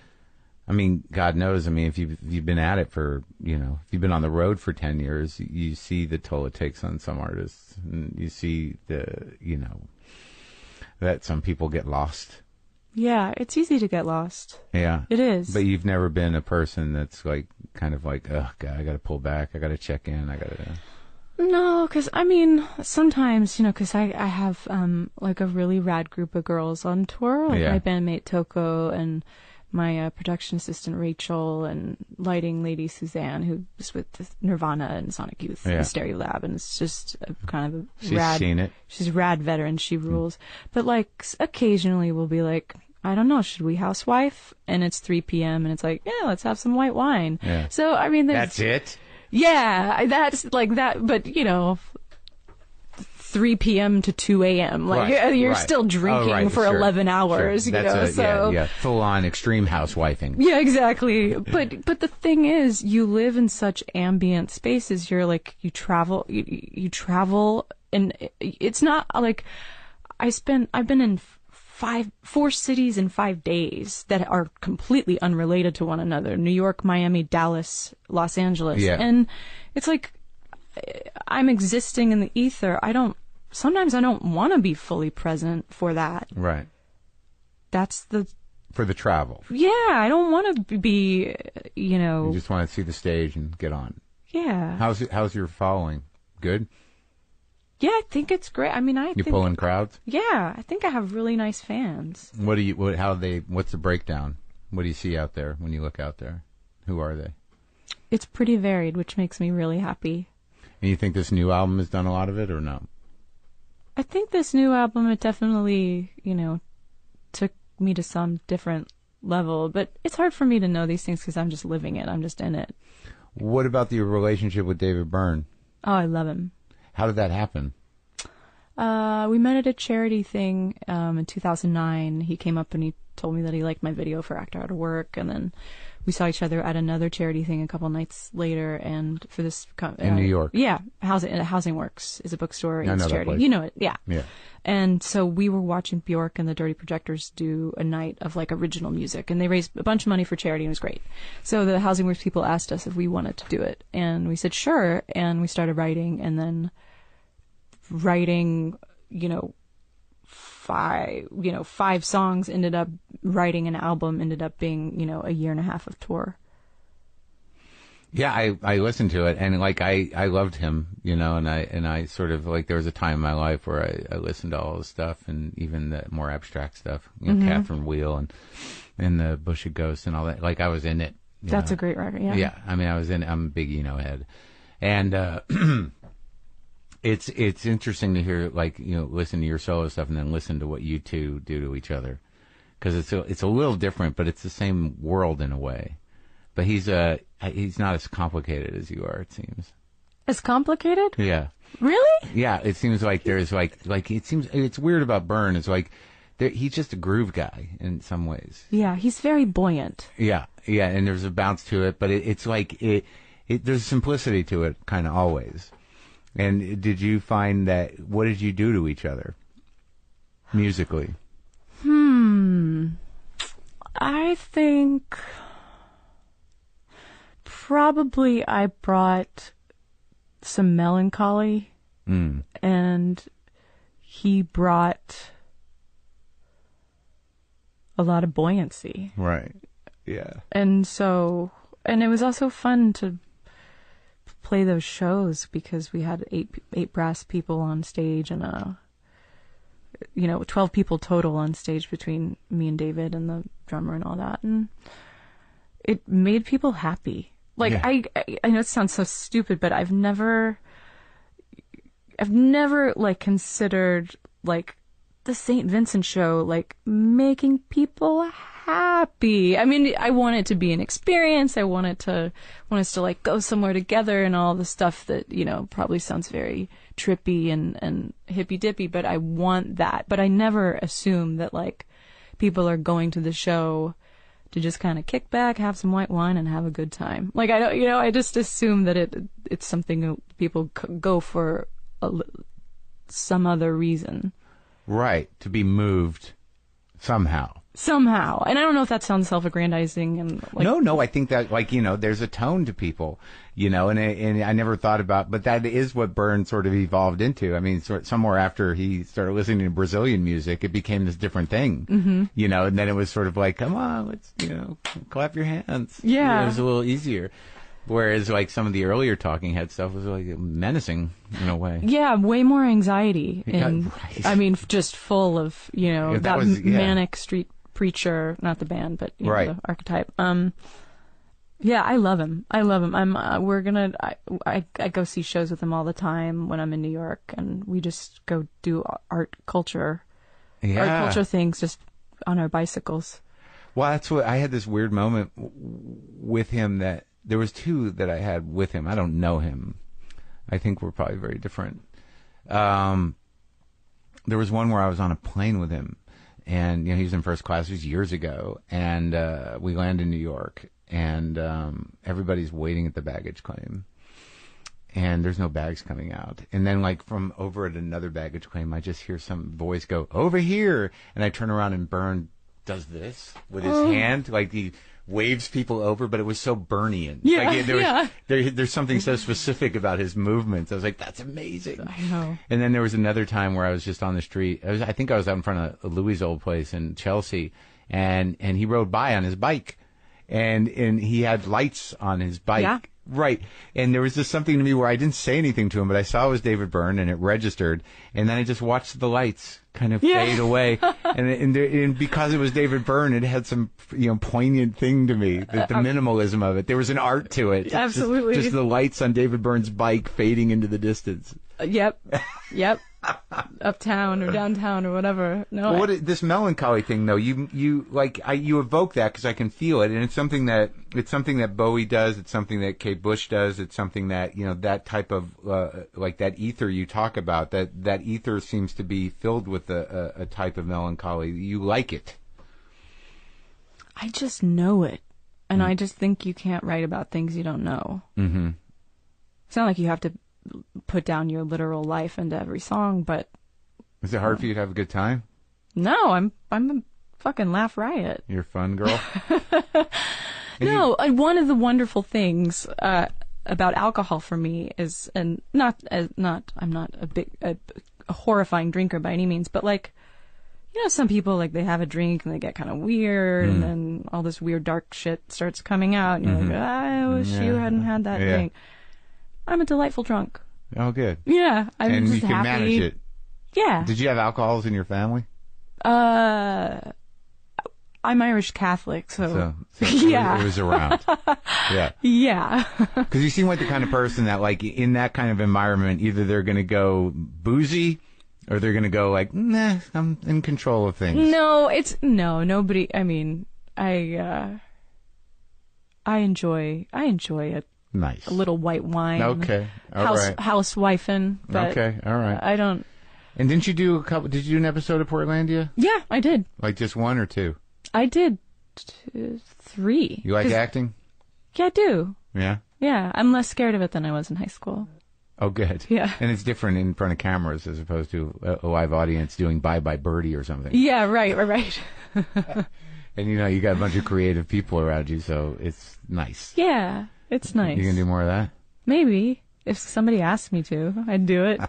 I mean, God knows. I mean, if you've been at it for, if you've been on the road for 10 years, you see the toll it takes on some artists, and you see that some people get lost. Yeah, it's easy to get lost. Yeah, it is. But you've never been a person that's like kind of like, oh God, I got to pull back, I got to check in, I got to. No, because I mean, sometimes, because I have like a really rad group of girls on tour, like my bandmate Toko and my production assistant Rachel and lighting lady Suzanne, who's with Nirvana and Sonic Youth and Stereo Lab, and it's just kind of a rad. She's seen it. She's a rad veteran. She rules. But like occasionally we'll be like, I don't know, should we housewife? And it's 3 p.m. and it's like, yeah, let's have some white wine. Yeah. So I mean, that's it. Yeah, that's like that. But 3 p.m. to 2 a.m. Like you're still drinking for 11 hours. Sure. Full on extreme housewifing. Yeah, exactly. But the thing is, you live in such ambient spaces. You're like, you travel, and it's not like I've been in 4 cities in 5 days that are completely unrelated to one another: New York, Miami, Dallas, Los Angeles. Yeah. And it's like, I'm existing in the ether. Sometimes I don't want to be fully present for that. Right. For the travel. Yeah, I don't want to be, You just want to see the stage and get on. Yeah. How's your following? Good? Yeah, I think it's great. I mean, You pull in crowds? Yeah, I think I have really nice fans. What's the breakdown? What do you see out there when you look out there? Who are they? It's pretty varied, which makes me really happy. And you think this new album has done a lot of it, or no? I think this new album, it definitely, took me to some different level. But it's hard for me to know these things because I'm just living it. I'm just in it. What about your relationship with David Byrne? Oh, I love him. How did that happen? We met at a charity thing in 2009. He came up and he told me that he liked my video for Act Out of Work, and then we saw each other at another charity thing a couple nights later, and for this in New York. Yeah, Housing Works is a bookstore in charity. Place. You know it, yeah. Yeah. And so we were watching Bjork and the Dirty Projectors do a night of like original music, and they raised a bunch of money for charity, and it was great. So the Housing Works people asked us if we wanted to do it, and we said sure, and we started writing, and then writing, 5 songs ended up writing an album, ended up being, a year and a half of tour. Yeah, I listened to it, and like I loved him, and I sort of like, there was a time in my life where I listened to all the stuff, and even the more abstract stuff, Catherine Wheel and the Bush of Ghosts and all that. Like I was in it. That's a great record. Yeah. Yeah, I mean I was in it. I'm a big head, and it's interesting to hear, like, listen to your solo stuff and then listen to what you two do to each other, because it's a little different, but it's the same world in a way. But he's not as complicated as you are, it seems. As complicated? Yeah. Really? Yeah, it seems like there's like it seems it's weird about Byrne. It's like he's just a groove guy in some ways. Yeah, he's very buoyant. Yeah, and there's a bounce to it, but it's like there's simplicity to it, kind of always. And did you find that? What did you do to each other musically? I think probably I brought some melancholy, and he brought a lot of buoyancy. Right. Yeah. And it was also fun to play those shows because we had eight brass people on stage and 12 people total on stage between me and David and the drummer and all that. And it made people happy. Like, yeah. I know it sounds so stupid, but I've never like considered like the St. Vincent show, like making people happy. I mean, I want it to be an experience. I want us to like go somewhere together and all the stuff that, probably sounds very trippy and hippy dippy, but I want that. But I never assume that like people are going to the show to just kind of kick back, have some white wine, and have a good time. Like, I don't, I just assume that it's something that people go for some other reason. Right, to be moved somehow. And I don't know if that sounds self-aggrandizing and like... No, I think that, like, there's a tone to people, and I never thought about, but that is what Byrne sort of evolved into. I mean, somewhere after he started listening to Brazilian music, it became this different thing, and then it was sort of like, come on, let's, clap your hands. Yeah. It was a little easier. Whereas, like, some of the earlier Talking Head stuff was, like, menacing in a way. Yeah, way more anxiety. And, right. I mean, just full of, manic street preacher, not the band, but right. The archetype. Yeah, I love him. I go see shows with him all the time when I'm in New York, and we just go do art culture things just on our bicycles. Well, that's what I had this weird moment with him that there was two that I had with him. I don't know him. I think we're probably very different. There was one where I was on a plane with him, and he was in first class. It was years ago, and we landed in New York, and everybody's waiting at the baggage claim, and there's no bags coming out. And then, like, from over at another baggage claim, I just hear some voice go, "Over here!" And I turn around, and Byrne does this with his hand, like he waves people over, but it was so Bernian. Yeah, like, there's something so specific about his movements. I was like, that's amazing. I know. And then there was another time where I was just on the street. I think I was out in front of Louis' old place in Chelsea, and he rode by on his bike, and he had lights on his bike. Yeah. Right. And there was just something to me where I didn't say anything to him, but I saw it was David Byrne, and it registered. And then I just watched the lights kind of fade away. and because it was David Byrne, it had some, poignant thing to me, the minimalism of it. There was an art to it. Absolutely. Just the lights on David Byrne's bike fading into the distance. Yep. Uptown or downtown or whatever. No. Well, this melancholy thing, though, you evoke that because I can feel it, and it's something that Bowie does. It's something that Kate Bush does. It's something that that type of like that ether you talk about. That ether seems to be filled with a type of melancholy. You like it. I just know it, and I just think you can't write about things you don't know. Mm-hmm. It's not like you have to put down your literal life into every song, but is it hard for you to have a good time? No, I'm a fucking laugh riot. You're a fun girl. No, one of the wonderful things about alcohol for me is, and I'm not a horrifying drinker by any means, but like, some people, like, they have a drink and they get kind of weird, and then all this weird dark shit starts coming out, and you're like, I wish you hadn't had that drink. I'm a delightful drunk. Oh, good. Yeah, I'm just you can happy. Manage it. Yeah. Did you have alcohols in your family? I'm Irish Catholic, so yeah, it was around. Yeah. Yeah. Because you seem like the kind of person that, like, in that kind of environment, either they're going to go boozy or they're going to go like, nah, I'm in control of things. Nobody. I mean, I enjoy it. Nice. A little white wine. Okay. All right. Housewifing. Okay. All right. I don't. And did you do an episode of Portlandia? Yeah, I did. Like just one or two? I did 3. You like acting? Yeah, I do. Yeah? Yeah. I'm less scared of it than I was in high school. Oh, good. Yeah. And it's different in front of cameras as opposed to a live audience doing Bye Bye Birdie or something. Yeah, right. And you got a bunch of creative people around you, so it's nice. Yeah. It's nice. You gonna do more of that? Maybe. If somebody asked me to, I'd do it.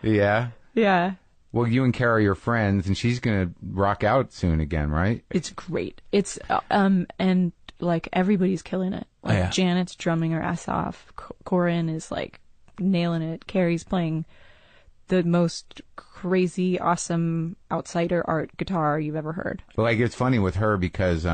Yeah? Yeah. Well, you and Kara are your friends, and she's gonna rock out soon again, right? It's great. It's, and, like, everybody's killing it. Like, Janet's drumming her ass off. Corin is, like, nailing it. Carrie's playing the most crazy, awesome outsider art guitar you've ever heard. Well, like, it's funny with her because,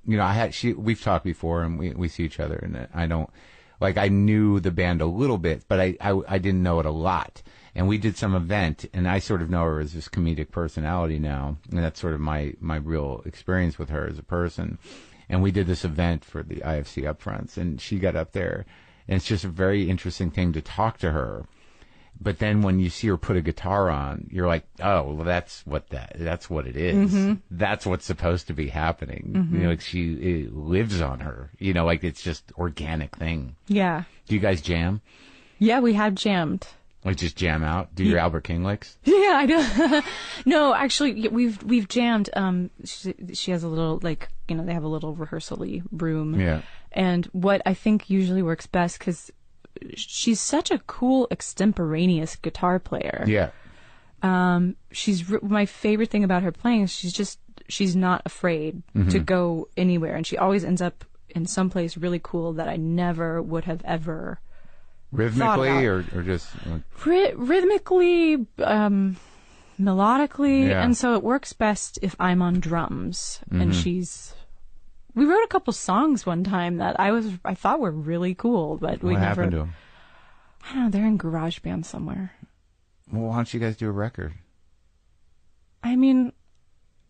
we've talked before and we see each other, and I knew the band a little bit, but I didn't know it a lot. And we did some event, and I sort of know her as this comedic personality now, and that's sort of my real experience with her as a person. And we did this event for the IFC Upfronts, and she got up there, and it's just a very interesting thing to talk to her. But then when you see her put a guitar on, you're like, oh, well, that's what it is. Mm-hmm. That's what's supposed to be happening. Mm-hmm. It lives on her. Like, it's just organic thing. Yeah. Do you guys jam? Yeah, we have jammed. Like, just jam out? Do your Albert King licks? Yeah, I do. No, actually, we've jammed. She has a little, like, they have a little rehearsal-y room. Yeah. And what I think usually works best, because she's such a cool extemporaneous guitar player. Yeah. My favorite thing about her playing is she's not afraid to go anywhere, and she always ends up in some place really cool that I never would have ever rhythmically or just rhythmically, melodically, and so it works best if I'm on drums and she's. We wrote a couple songs one time that I thought were really cool, but we never. What happened to them? I don't know. They're in GarageBand somewhere. Well, why don't you guys do a record? I mean,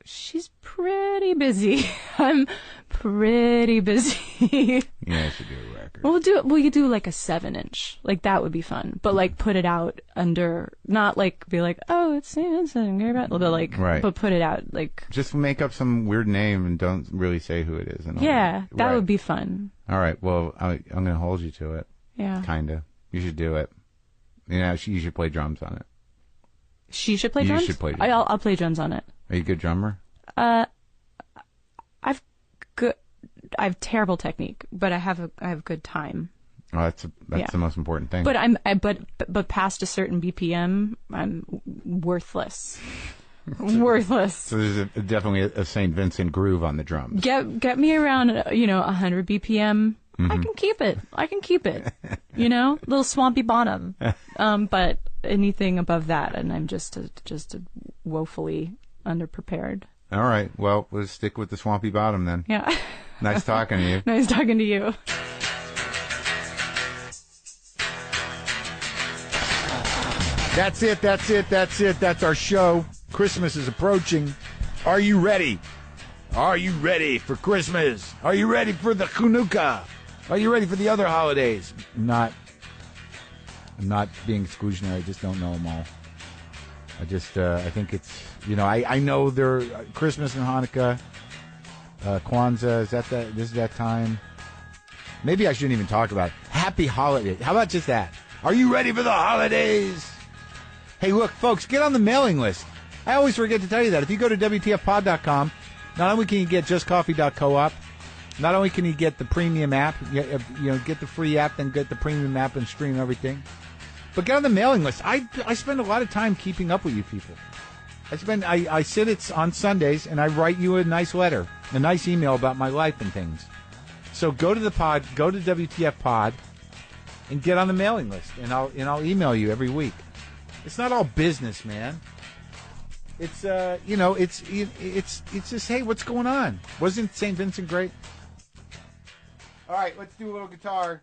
she's pretty busy. I'm pretty busy. Yeah, I should do a record. We could do like a 7-inch. Like, that would be fun. But like, put it out under, not like be like, oh, it's Vincent, but like, right. But put it out like. Just make up some weird name and don't really say who it is. And that would be fun. All right. Well, I'm going to hold you to it. Yeah. Kinda. You should do it. You should play drums on it. She should play drums? You should play drums. I'll play drums on it. Are you a good drummer? I have terrible technique, but I have good time. Oh, that's the most important thing. But past a certain BPM, I'm worthless. Worthless. So there's definitely a St. Vincent groove on the drums. Get me around 100 BPM. Mm-hmm. I can keep it. Little swampy bottom. But anything above that, and I'm just woefully underprepared. All right. Well, let's stick with the swampy bottom then. Yeah. Nice talking to you. Nice talking to you. That's it. That's our show. Christmas is approaching. Are you ready? Are you ready for Christmas? Are you ready for the Chanukah? Are you ready for the other holidays? I'm not being exclusionary. I just don't know them all. I think it's, I know there Christmas and Hanukkah, Kwanzaa, this is that time. Maybe I shouldn't even talk about it. Happy holidays. How about just that? Are you ready for the holidays? Hey, look, folks, get on the mailing list. I always forget to tell you that. If you go to WTFpod.com, not only can you get justcoffee.coop, not only can you get the premium app, get the free app, then get the premium app and stream everything. But get on the mailing list. I spend a lot of time keeping up with you people. I sit on Sundays and I write you a nice letter, a nice email about my life and things. So go to the pod, go to WTF Pod, and get on the mailing list, and I'll email you every week. It's not all business, man. It's it's just, hey, what's going on? Wasn't St. Vincent great? All right, let's do a little guitar.